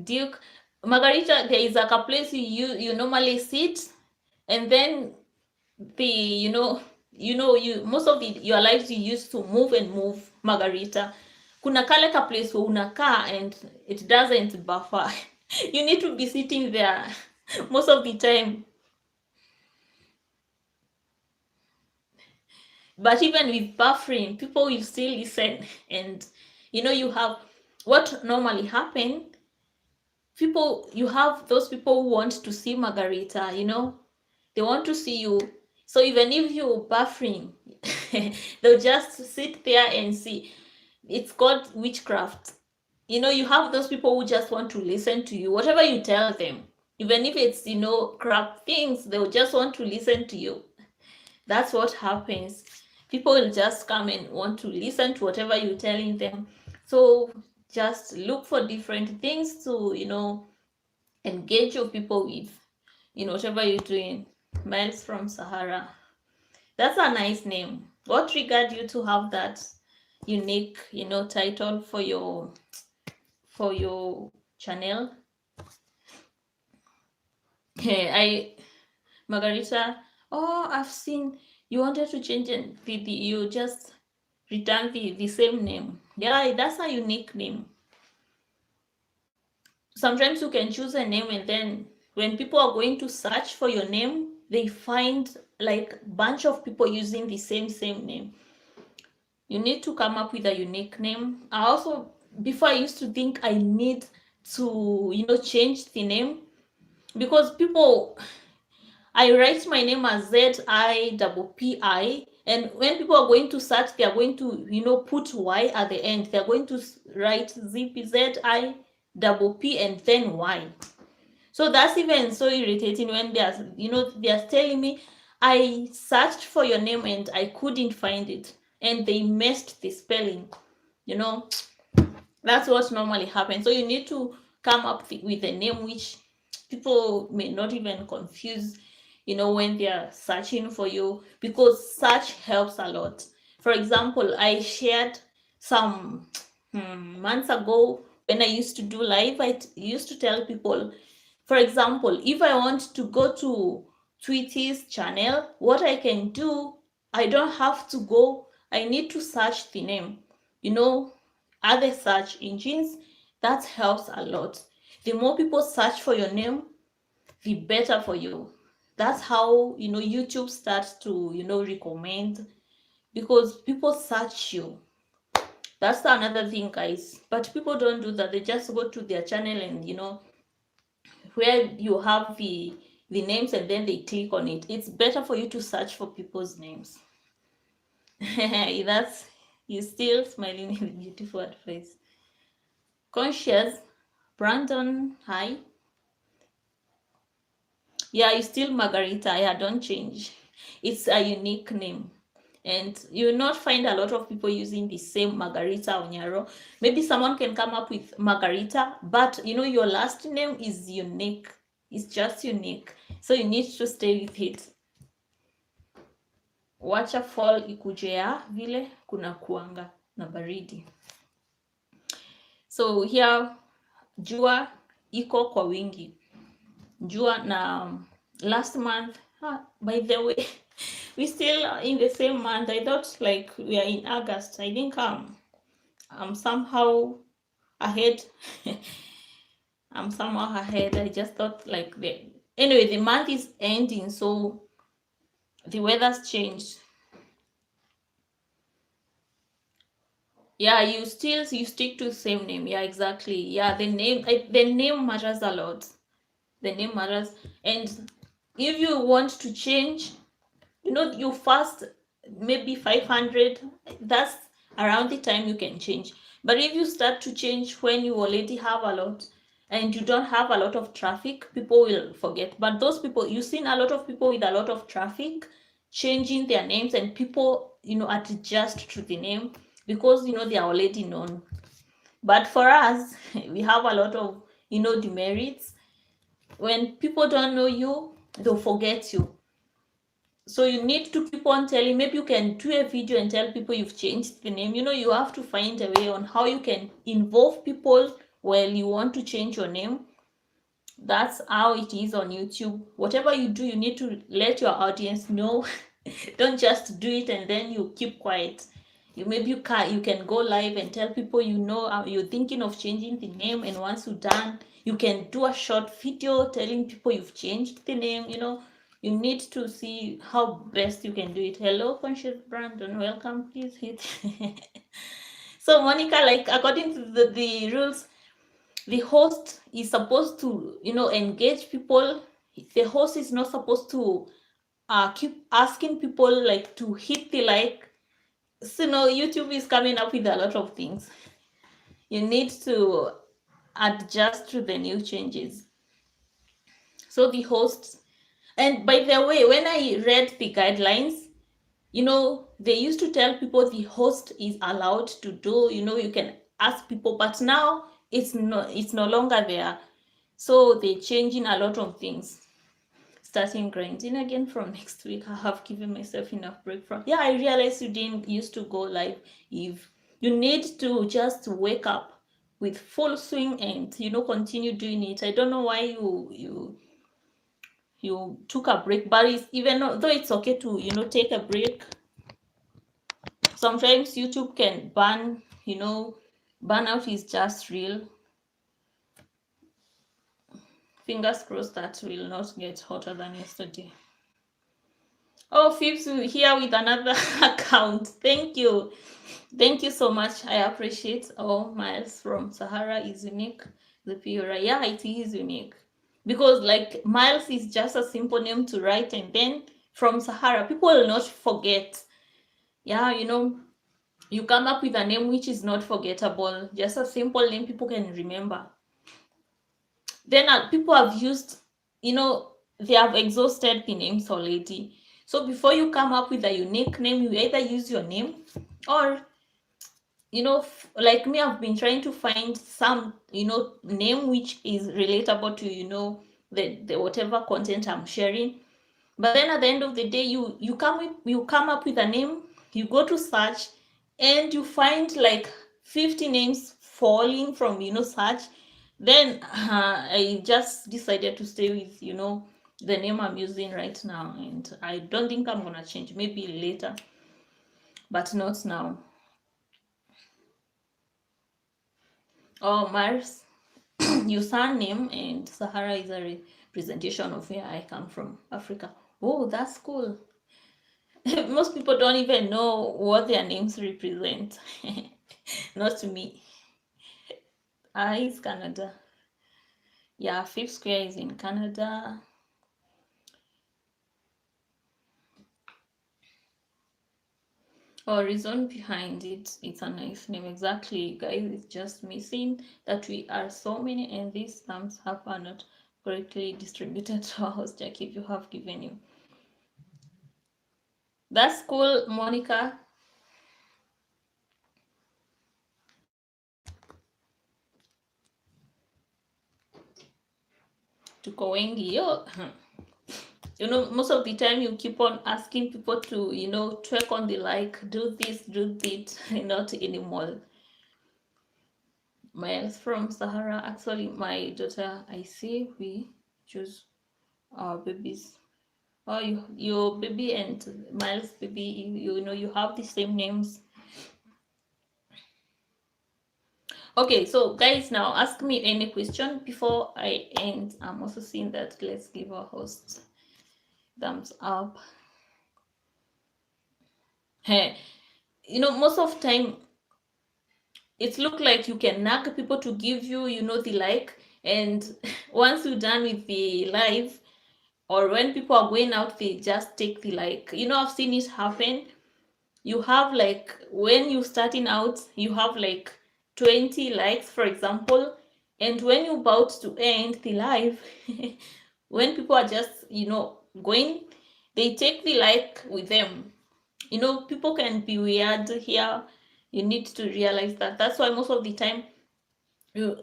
Duke, Margarita, there is like a place you normally sit, and then you most of your lives you used to move and move. Margarita, kuna kale ka place where unakaa and it doesn't buffer. You need to be sitting there most of the time. But even with buffering, people will still listen. And you have what normally happen. You have those people who want to see Margarita, they want to see you. So even if you're buffering, they'll just sit there and see. It's called witchcraft. You have those people who just want to listen to you, whatever you tell them. Even if it's, crap things, they'll just want to listen to you. That's what happens. People will just come and want to listen to whatever you're telling them. So just look for different things to, engage your people with, whatever you're doing. Miles from Sahara. That's a nice name. What triggered you to have that unique, title for your channel? Hey, Margarita. Oh, I've seen you wanted to change it. You just return the same name. Yeah, that's a unique name. Sometimes you can choose a name, and then when people are going to search for your name, they find like a bunch of people using the same name. You need to come up with a unique name. Before I used to think I need to change the name, because I write my name as ZIPPI, and when people are going to search, they are going to put Y at the end. They're going to write ZIPP and then Y. So that's even so irritating when they're telling me, I searched for your name and I couldn't find it, and they messed the spelling. That's what normally happens. So you need to come up with a name which people may not even confuse, when they're searching for you, because search helps a lot. For example, I shared some months ago when I used to do live, I used to tell people, for example, if I want to go to Tweety's channel, what I can do, I don't have to go, I need to search the name, other search engines. That helps a lot. The more people search for your name, the better for you. That's how YouTube starts to recommend, because people search you. That's another thing, guys. But people don't do that. They just go to their channel and where you have the names, and then they click on it. It's better for you to search for people's names. That's you still smiling with beautiful advice. Conscious Brandon, hi. Yeah, you still Margarita. Yeah, don't change. It's a unique name. And you will not find a lot of people using the same Margarita or Nyaro. Maybe someone can come up with Margarita, but your last name is unique. It's just unique. So you need to stay with it. Wacha fall ikujea vile kuna kuanga na baridi. So here jua iko kwa wingi. Jua na last month, by the way, we still in the same month. I thought like we are in August. I think I'm somehow ahead. I'm somehow ahead. I just thought like anyway, the month is ending, so the weather's changed. Yeah, you stick to the same name. Yeah, exactly. Yeah, the name matters a lot. The name matters. And if you want to change, you first maybe 500, that's around the time you can change. But if you start to change when you already have a lot and you don't have a lot of traffic, people will forget. But those people, you've seen a lot of people with a lot of traffic changing their names, and people adjust to the name because they are already known. But for us, we have a lot of demerits. When people don't know you, they'll forget you. So you need to keep on telling. Maybe you can do a video and tell people you've changed the name. You have to find a way on how you can involve people while you want to change your name. That's how it is on YouTube. Whatever you do, you need to let your audience know. Don't just do it and then you keep quiet. You can go live and tell people you're thinking of changing the name, and once you're done, you can do a short video telling people you've changed the name. You need to see how best you can do it. Hello, conscious Brandon, welcome. Please hit. So Monica, like according to the rules, the host is supposed to engage people. The host is not supposed to keep asking people like to hit the like. So YouTube is coming up with a lot of things. You need to adjust to the new changes. So the hosts, and by the way, when I read the guidelines, they used to tell people the host is allowed to do, you can ask people, but now it's no longer there. So they're changing a lot of things. Starting grinding again from next week. I have given myself enough break from. Yeah, I realized you didn't used to go live. If you need to just wake up with full swing and continue doing it. I don't know why you took a break, but even though it's okay to take a break. Sometimes YouTube can ban. Burnout is just real. Fingers crossed that will not get hotter than yesterday. Oh, Phipps, here with another account. Thank you. Thank you so much. I appreciate. Oh, Miles from Sahara is unique. The Pura. Yeah, it is unique. Because like Miles is just a simple name to write, and then from Sahara, people will not forget. Yeah, you come up with a name which is not forgettable. Just a simple name people can remember. Then people have used, they have exhausted the names already. So before you come up with a unique name, you either use your name or, like me, I've been trying to find some, name which is relatable to, the whatever content I'm sharing. But then at the end of the day, you come up with a name, you go to search, and you find like 50 names falling from, search. Then I just decided to stay with, the name I'm using right now, and I don't think I'm gonna change. Maybe later, but not now. Oh, Mars, your surname and Sahara is a representation of where I come from, Africa. Oh, that's cool. Most people don't even know what their names represent. Not me. It's Canada. Yeah, Fifth Square is in Canada. Or reason behind it, it's a nice name. Exactly, guys. It's just missing that we are so many, and these stamps are not correctly distributed to our host, Jackie. If you have given you That's cool, Monica. Tuko wengi yo. Most of the time you keep on asking people to, track on the like, do this, do that, not anymore. Miles from Sahara. Actually, my daughter, I see we choose our babies. Oh, your baby and Miles' baby, you have the same names. Okay, so guys, now ask me any question before I end. I'm also seeing that. Let's give our host thumbs up. Hey, most of time it look like you can nag people to give you, the like, and once you're done with the live, or when people are going out, they just take the like. I've seen it happen. You have like, when you're starting out, you have like 20 likes, for example, and when you're about to end the live, when people are just, going, they take the like with them. People can be weird here. You need to realize that. That's why most of the time,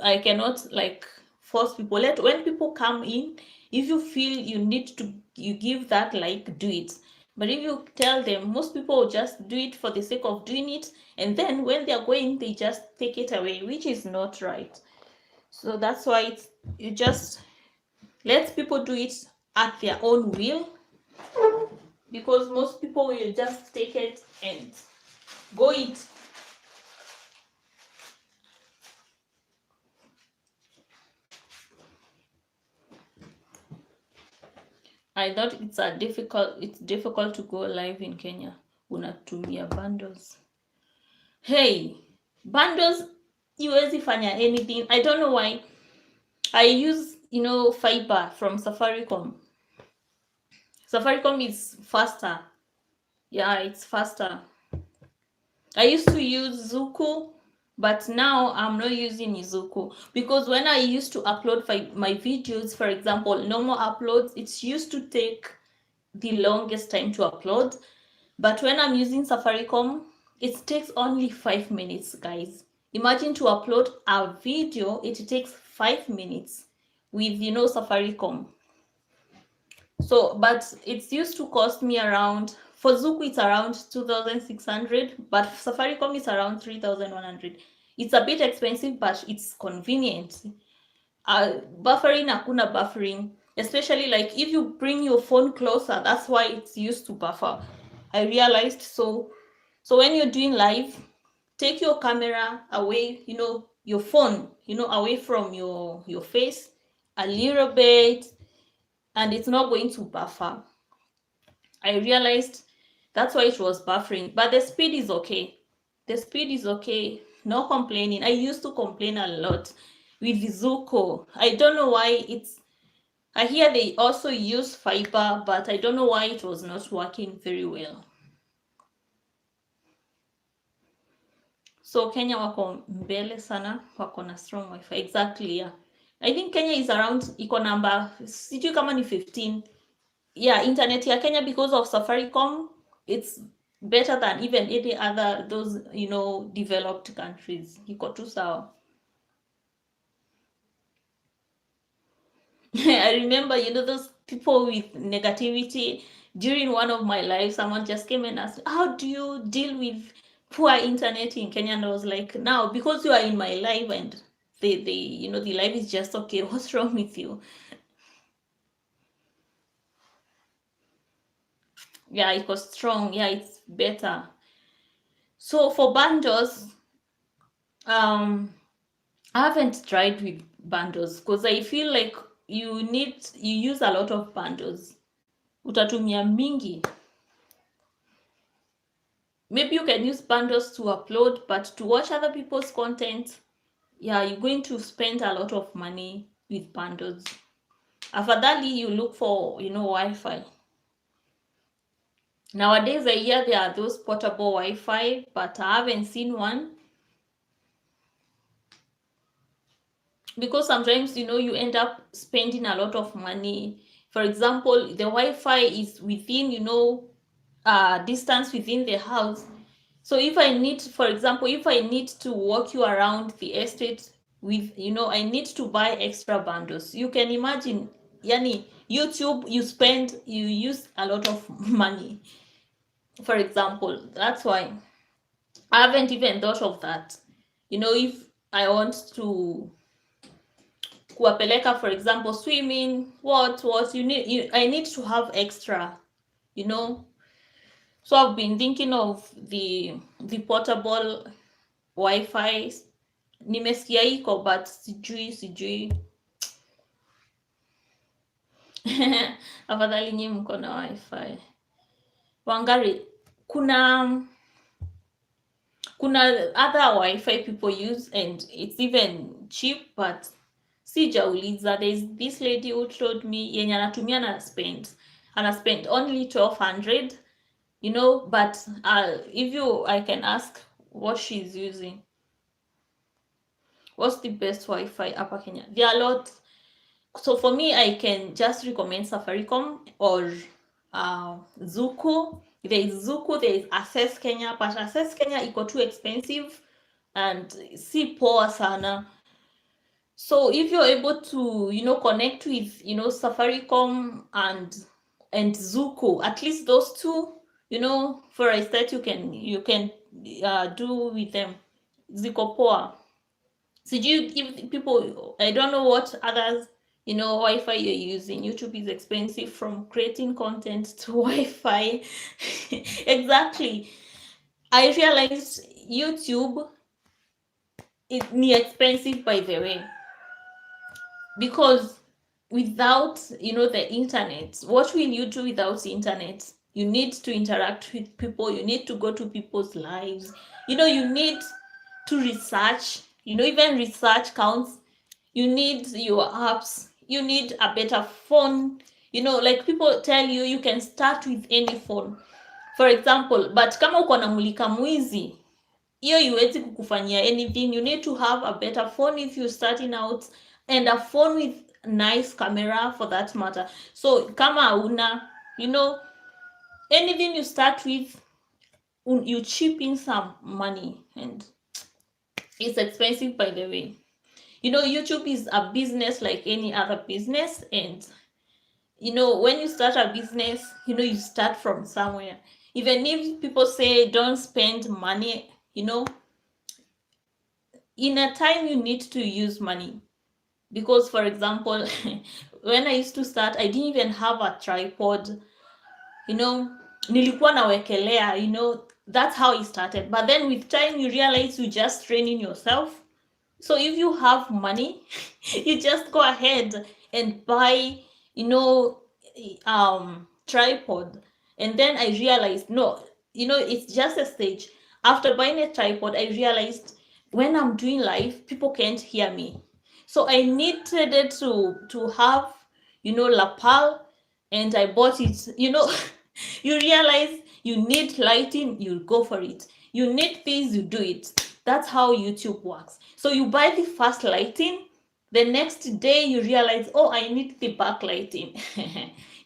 I cannot like force people. When people come in, if you feel you give that like, do it. But if you tell them, most people just do it for the sake of doing it, and then when they're going, they just take it away, which is not right. So that's why you just let people do it at their own will, because most people will just take it and go it. I thought it's difficult to go live in Kenya. Unatumia bundles. Hey, bundles huwezi fanya anything. I don't know why. I use, fiber from Safaricom. Safaricom is faster. Yeah, it's faster. I used to use Zuku, but now I'm not using Zuku, because when I used to upload my videos, for example, normal uploads, it used to take the longest time to upload. But when I'm using Safaricom, it takes only 5 minutes, guys. Imagine to upload a video, it takes 5 minutes with, Safaricom. So, but it's used to cost me around, for Zuku it's around 2,600, but Safaricom is around 3,100. It's a bit expensive, but it's convenient. Buffering, hakuna buffering, especially like if you bring your phone closer, that's why it's used to buffer. I realized. So when you're doing live, take your camera away, your phone, away from your face a little bit, and it's not going to buffer. I realized that's why it was buffering, but the speed is okay. The speed is okay. No complaining. I used to complain a lot with Zuko. I don't know why I hear they also use fiber, but I don't know why it was not working very well. So Kenya wako mbele sana, wako na strong wifi. Exactly, yeah. I think Kenya is around, iko number, sijui kama ni 15. Yeah, internet ya Kenya, because of Safaricom, it's better than even any other, those, developed countries. Iko tu sawa. I remember, those people with negativity. During one of my lives, someone just came and asked, how do you deal with poor internet in Kenya? And I was like, now, because you are in my life and the life is just okay, what's wrong with you? Yeah, it was strong. Yeah, it's better. So for bundles, I haven't tried with bundles because I feel like you use a lot of bundles. Utatumia mingi. Maybe you can use bundles to upload, but to watch other people's content, yeah, you're going to spend a lot of money with bundles. Afadhali you look for, Wi-Fi. Nowadays, I hear there are those portable Wi-Fi, but I haven't seen one. Because sometimes, you end up spending a lot of money. For example, the Wi-Fi is within, distance within the house. So if I need, for example, if I need to walk you around the estate with, I need to buy extra bundles. You can imagine, yani YouTube, you use a lot of money, for example. That's why I haven't even thought of that. If I want to kuwapeleka, for example, swimming, what I need to have extra, so I've been thinking of the portable Wi-Fi. Nimesikia iko but sijui afadhali nyinyi mko na Wi-Fi. Wangari, kuna other Wi-Fi people use and it's even cheap, but sijauliza. There's this lady who told me yenye anatumia ana spend only 1,200, but if I can ask what she's using. What's the best Wi-Fi hapa Kenya? There are a lot. So for me, I can just recommend Safaricom or Zuku. There is Zuku, there is Access Kenya, but Access Kenya iko too expensive and si poa sana. So if you're able to, connect with, Safaricom and Zuku, at least those two, for a start, you can do with them. Ziko poa. Sijui if people, I don't know what others, Wi-Fi you're using. YouTube is expensive from creating content to Wi-Fi. Exactly. I realized YouTube is expensive, by the way, because without, the internet, what will you do without the internet? You need to interact with people. You need to go to people's lives. You need to research. Even research counts. You need your apps. You need a better phone. Like people tell you, you can start with any phone, for example, but kama uko na mulika mwizi, hiyo iwezi kukufanyia anything. You need to have a better phone if you're starting out, and a phone with nice camera, for that matter. So kama una, anything you start with, you chip in some money, and it's expensive, by the way. YouTube is a business like any other business, and when you start a business, you start from somewhere. Even if people say don't spend money, in a time you need to use money. Because, for example, when I used to start, I didn't even have a tripod. Nilikuwa nawekelea, that's how it started. But then with time, you realize you just training yourself. So if you have money, you just go ahead and buy, tripod. And then I realized, no, it's just a stage. After buying a tripod, I realized when I'm doing live, people can't hear me. So I needed to have, lapel, and I bought it. You realize you need lighting, you go for it. You need things, you do it. That's how YouTube works. So you buy the first lighting, the next day you realize, oh, I need the backlighting.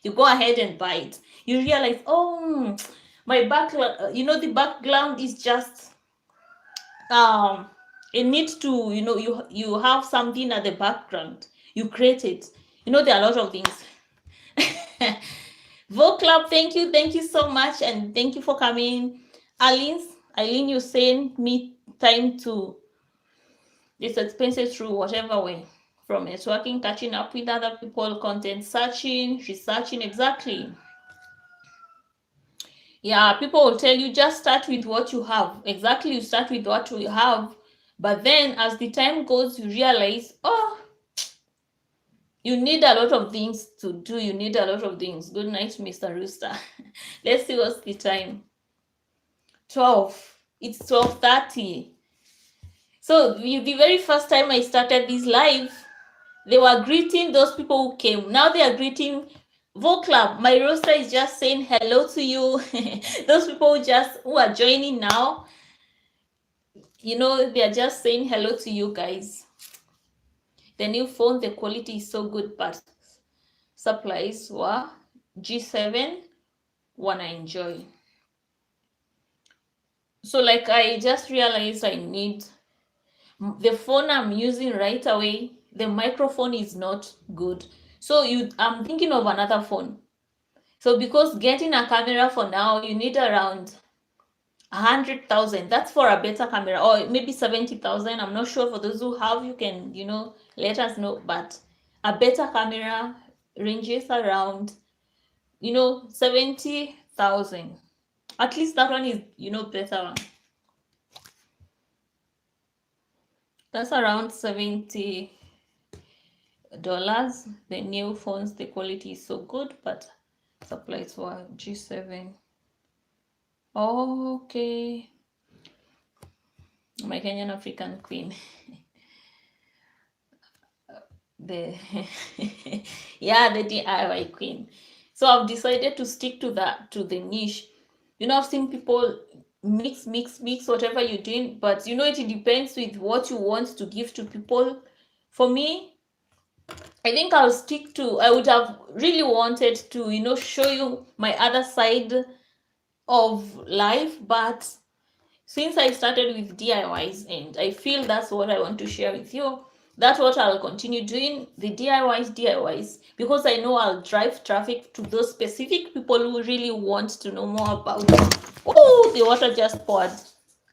You go ahead and buy it. You realize, oh, my the background is just it needs to, you have something at the background. You create it. There are a lot of things. Vogue Club, thank you so much, and thank you for coming. Eileen, you send me time to this expenses through whatever way, from networking, catching up with other people, content searching, researching. Exactly. Yeah, people will tell you just start with what you have. Exactly, you start with what you have, but then as the time goes, you realize, oh, you need a lot of things to do. You need a lot of things. Good night, Mr. Rooster. Let's see what's the time. 12. It's 12:30. So the very first time I started this live, they were greeting those people who came. Now they are greeting Vogue Club. My roster is just saying hello to you. Those people who are joining now, they are just saying hello to you guys. The new phone, the quality is so good, but supplies were G7 wanna enjoy. So like I just realized I need the phone I'm using right away. The microphone is not good. So I'm thinking of another phone. So because getting a camera for now, you need around 100,000. That's for a better camera, or maybe 70,000. I'm not sure. For those who have, you can let us know. But a better camera ranges around 70,000. At least that one is better one. That's around $70. The new phones, the quality is so good, but supplies for G7. Okay, my Kenyan African queen. The yeah, the DIY queen. So I've decided to stick to the niche. I've seen people mix whatever you're doing, but it depends with what you want to give to people. For me, I think I'll stick to, I would have really wanted to show you my other side of life, but since I started with DIYs and I feel that's what I want to share with you, that's what I'll continue doing, the DIYs, because I know I'll drive traffic to those specific people who really want to know more about. Oh, the water just poured.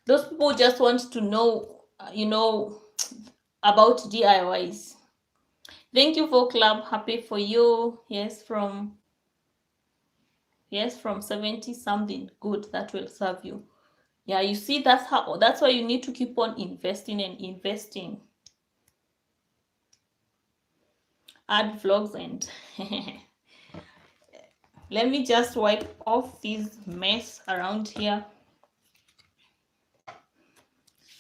Those people just want to know, about DIYs. Thank you for club. Happy for you. Yes, from 70 something. Good. That will serve you. Yeah, you see, that's why you need to keep on investing and investing. Add vlogs and let me just wipe off this mess around here.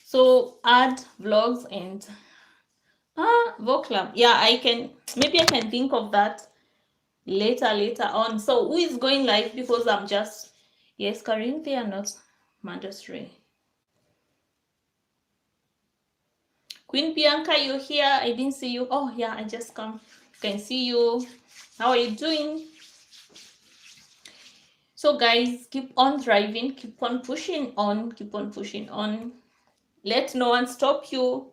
So add vlogs and Vogue Club. Yeah, maybe I can think of that later on. So who is going live? Because I'm just, yes, Karin, they are not mandatory. Queen Bianca, you're here. I didn't see you. Oh yeah, I just come. Can see you. How are you doing? So guys, keep on driving, keep on pushing on, let no one stop you.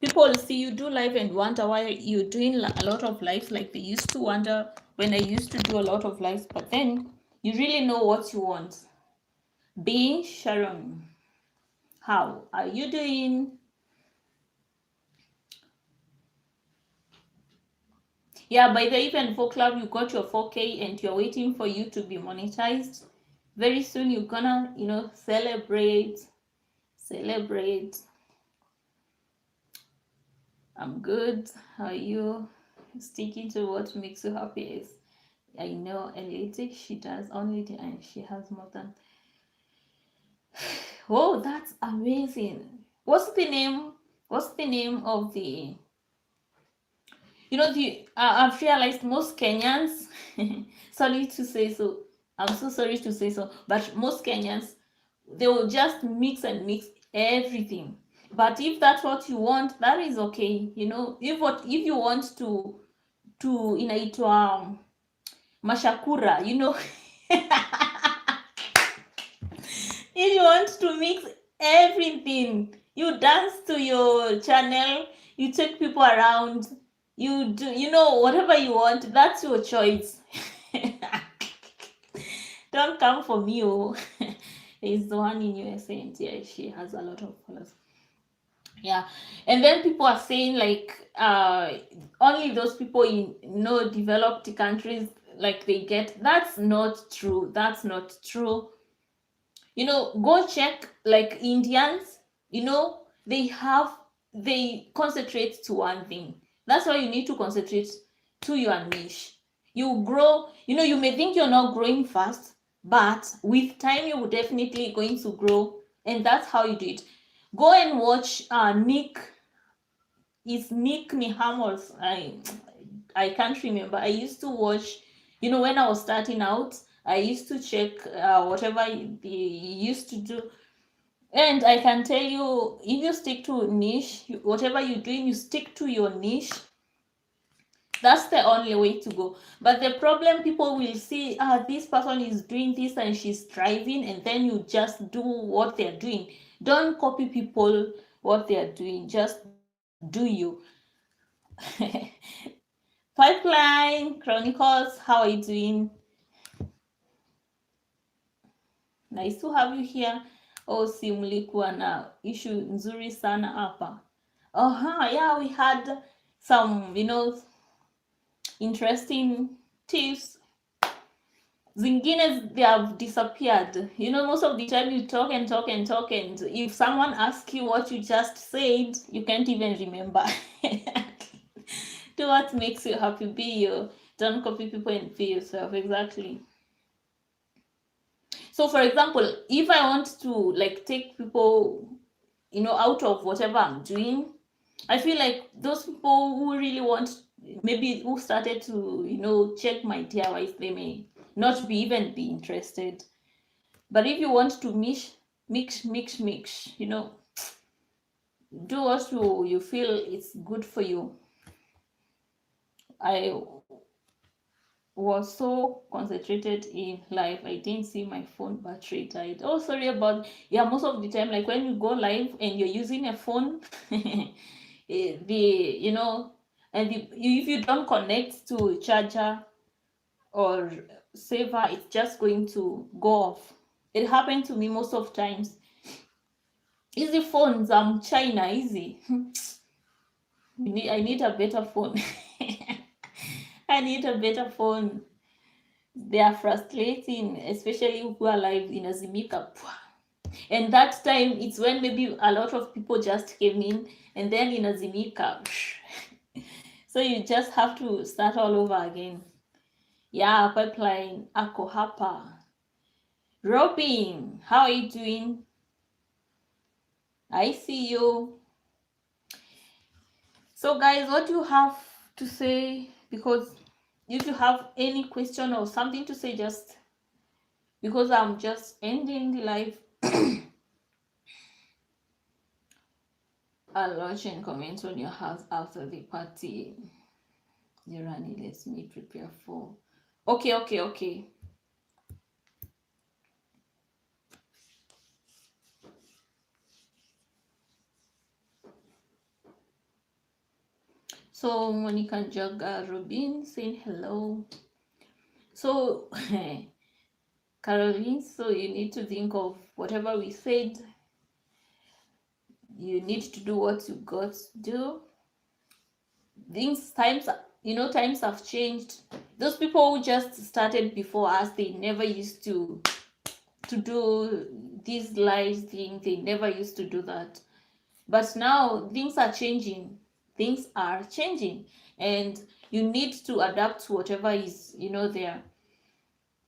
People see you do live and wonder why you're doing a lot of lives, like they used to wonder when I used to do a lot of lives. But then you really know what you want. Being Sharon, how are you doing? Yeah, by the Even 4 Club, you got your 4K and you're waiting for you to be monetized. Very soon you're gonna, celebrate. I'm good. How are you? Sticking to what makes you happy is, I know Elite, she does only and she has more than. Oh, that's amazing. What's the name of the, I've realized most Kenyans, sorry to say so, I'm so sorry to say so, but most Kenyans, they will just mix everything. But if that's what you want, that is okay. If you want to inaitwa mashakura, if you want to mix everything, you dance to your channel, you take people around, you do, whatever you want, that's your choice. Don't come for me. There's the one in USA and yeah, she has a lot of followers. Yeah, and then people are saying like only those people in developed countries, like they get. That's not true. Go check, like Indians, they concentrate to one thing. That's why you need to concentrate to your niche. You grow, you may think you're not growing fast, but with time you're definitely going to grow, and that's how you do it. Go and watch Nick Nihamos. I can't remember. I used to watch, when I was starting out, I used to check whatever they used to do. And I can tell you, if you stick to niche, whatever you're doing, you stick to your niche, That's the only way to go. But the problem, people will see, this person is doing this and she's driving, and then you just do what they're doing. Don't copy people what they're doing. Just do you. Pipeline Chronicles, how are you doing? Nice to have you here. Oh, si mlikuwa na issue nzuri sana hapa. Yeah, we had some, interesting tips. Zingine, they have disappeared. Most of the time you talk and talk and talk, and if someone asks you what you just said, you can't even remember. Do what makes you happy, be you. Don't copy people and be yourself. Exactly. So for example, if I want to take people, out of whatever I'm doing, I feel like those people who really want, maybe who started to check my DIYs, they may not be interested. But if you want to mix, do what you feel it's good for you. I was so concentrated in live, I didn't see my phone battery died. Oh, sorry about. Yeah, most of the time, like when you go live and you're using a phone, and if you don't connect to charger or saver, it's just going to go off. It happened to me most of times. Easy phones, China, easy. I need a better phone. I need a better phone. They are frustrating, especially who are live in Azimika. And that time, it's when maybe a lot of people just came in, and then in Azimika. So you just have to start all over again. Yeah, pipeline, ako hapa. Robin, how are you doing? I see you. So guys, what do you have to say? Because if you have any question or something to say, just because I'm just ending the live, I'll watch and comment on your house after the party. Yorani, let me prepare for. Okay. So Monica Jaga Robin saying hello. So Caroline, so you need to think of whatever we said. You need to do what you got to do. Times have changed. Those people who just started before us, they never used to do these live things. They never used to do that. But now things are changing. And you need to adapt to whatever is there.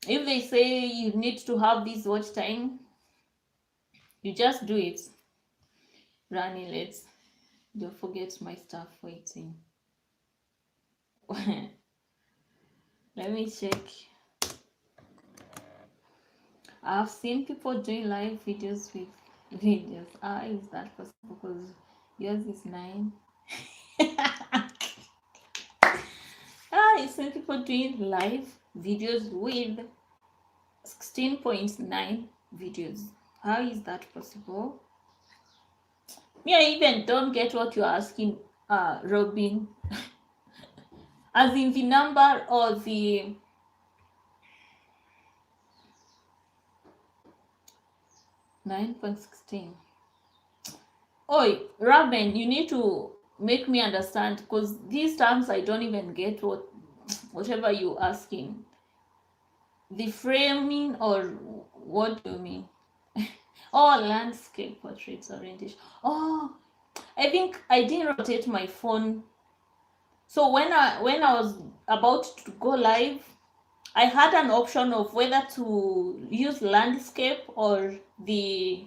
If they say you need to have this watch time, you just do it. Rani, don't forget my staff waiting. Let me check. I've seen people doing live videos with videos. Is that possible? Because yours is 9. I've seen people doing live videos with 16.9 videos. How is that possible? Me, I even don't get what you're asking, Robin. As in the number or the 9.16. Oi, Robin, you need to make me understand, because these terms I don't even get whatever you're asking. The framing, or what do you mean? Oh, landscape portraits orientation. Oh, I think I didn't rotate my phone. So when I was about to go live, I had an option of whether to use landscape or the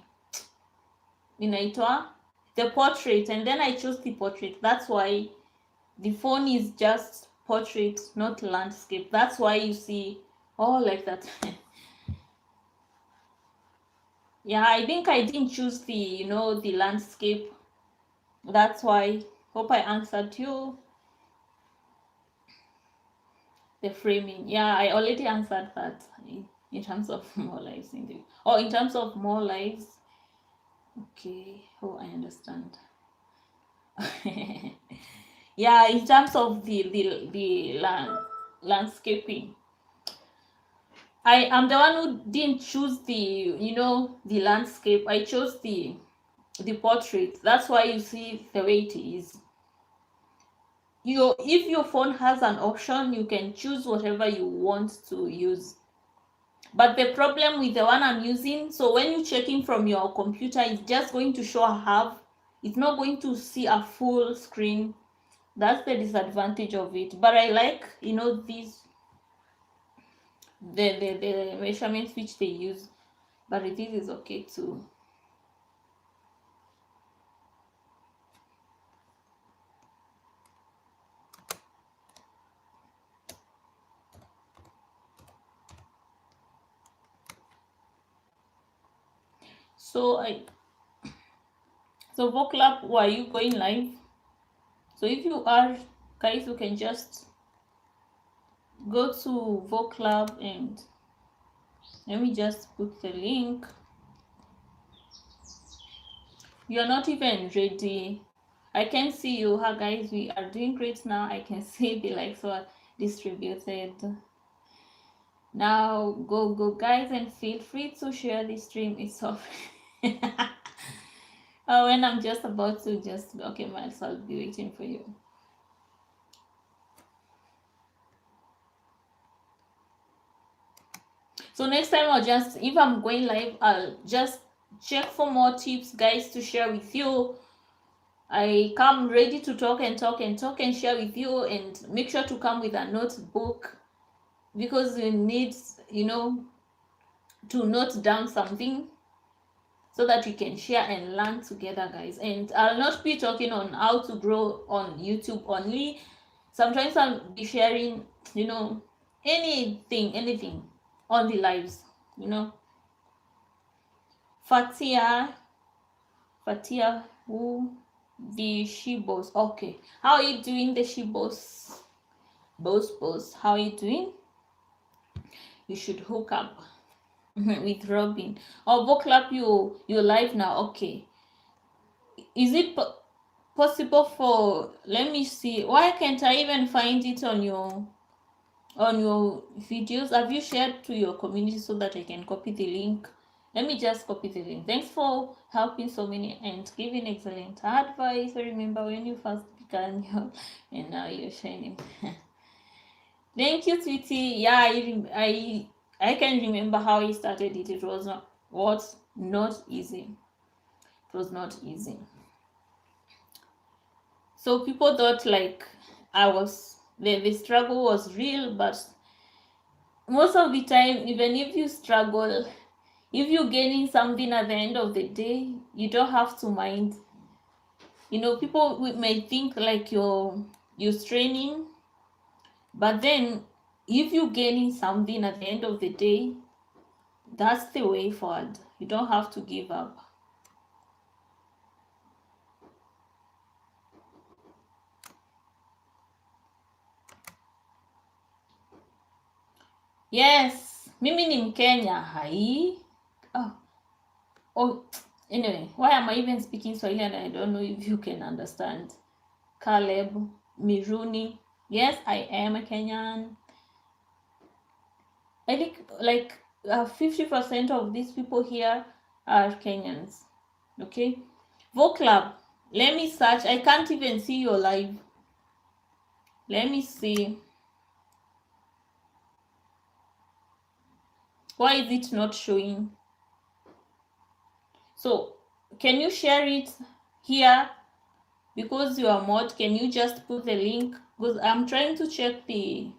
portrait, and then I chose the portrait. That's why the phone is just portrait, not landscape. That's why you see like that. Yeah, I think I didn't choose the the landscape. That's why. Hope I answered you. the framing. Yeah, I already answered that in terms of more lives in the, or in terms of more lives. Okay, oh, I understand. Yeah, in terms of the landscaping, I am the one who didn't choose the landscape. I chose the portrait. That's why you see the way it is. If your phone has an option, you can choose whatever you want to use. But the problem with the one I'm using, so when you're checking from your computer, it's just going to show a half. It's not going to see a full screen. That's the disadvantage of it. But I like, these the measurements which they use. But this is okay too. So Voclab, why are you going live? So if you are, guys, you can just go to Voclab, and let me just put the link. You're not even ready. I can see you. Hi guys, we are doing great now. I can see the likes are distributed. Now go guys, and feel free to share the stream. It's off. Oh, when I'm just about to okay, Miles, I'll be waiting for you. So next time if I'm going live, I'll just check for more tips, guys, to share with you. I come ready to talk and share with you, and make sure to come with a notebook, because you need, to note down something so that we can share and learn together, guys. And I'll not be talking on how to grow on YouTube only. Sometimes I'll be sharing, anything on the lives, Fatia, who the Shibos. Okay, how are you doing, the Shibos? Boss, how are you doing? You should hook up with Robin. Oh, Voclap, you live now. Okay, is it possible for, let me see, why can't I even find it on your videos? Have you shared to your community so that I can copy the link? Let me just copy the link. Thanks for helping so many and giving excellent advice. I remember when you first began and now you're shining. Thank you, Tweety. Yeah, I can remember how he started it. It was not easy. It was not easy. So people thought like the struggle was real, but most of the time, even if you struggle, if you're gaining something at the end of the day, you don't have to mind. People may think like you're straining, but then if you're gaining something at the end of the day, that's the way forward. You don't have to give up. Yes, mimi ni Mkenya. Hai. Oh, anyway, why am I even speaking Swahili and I don't know if you can understand? Caleb, Miruni. Yes, I am a Kenyan. I think like 50% of these people here are Kenyans. Okay, Voclab, let me search. I can't even see your live. Let me see. Why is it not showing? So can you share it here? Because you are mod, can you just put the link? Because I'm trying to check the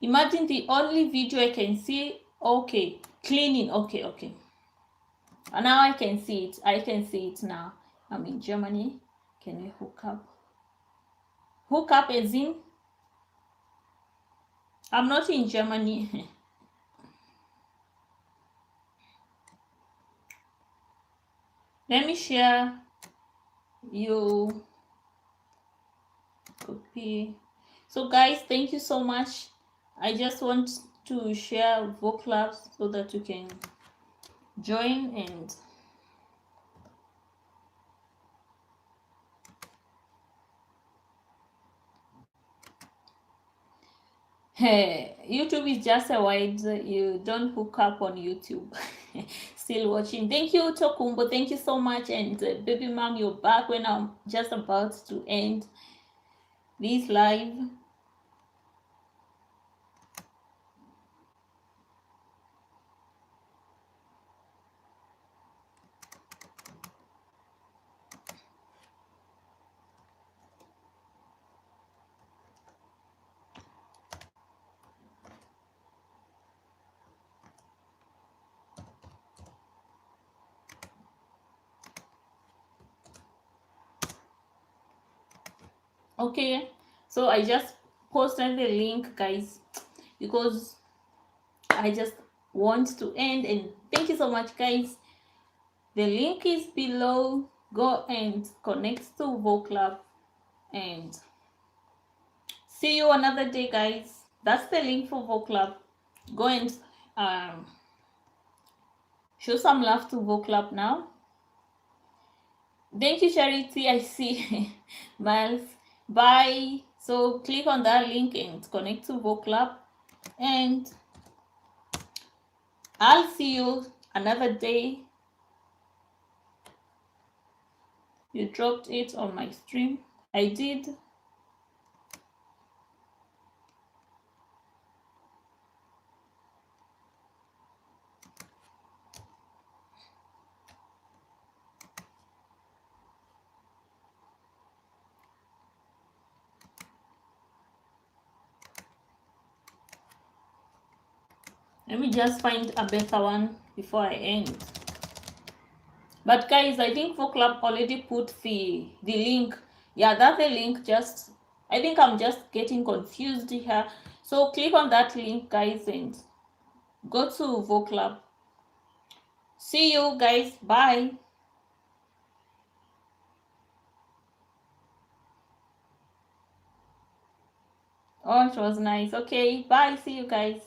imagine the only video I can see. Okay, cleaning. Okay. And now I can see it. I can see it now. I'm in Germany. Can we hook up? Hook up as in? I'm not in Germany. Let me share you copy. So guys, thank you so much. I just want to share vocab so that you can join. And hey, YouTube is just a wide, you don't hook up on YouTube. Still watching. Thank you, Tokumbo. Thank you so much. And baby mom, you're back when I'm just about to end this live. Okay, so I just posted the link, guys, because I just want to end. And thank you so much, guys. The link is below. Go and connect to voclab, and see you another day, guys. That's the link for voclab. Go and um, show some love to voclab now. Thank you, Charity. I see Miles. Bye. So click on that link and connect to voclab, and I'll see you another day. You dropped it on my stream. I did. Let me just find a better one before I end. But guys, I think voclab already put the link. Yeah, that's the link. Just I think I'm just getting confused here. So click on that link, guys, and go to voclab. See you guys. Bye. Oh, it was nice. Okay, bye. See you guys.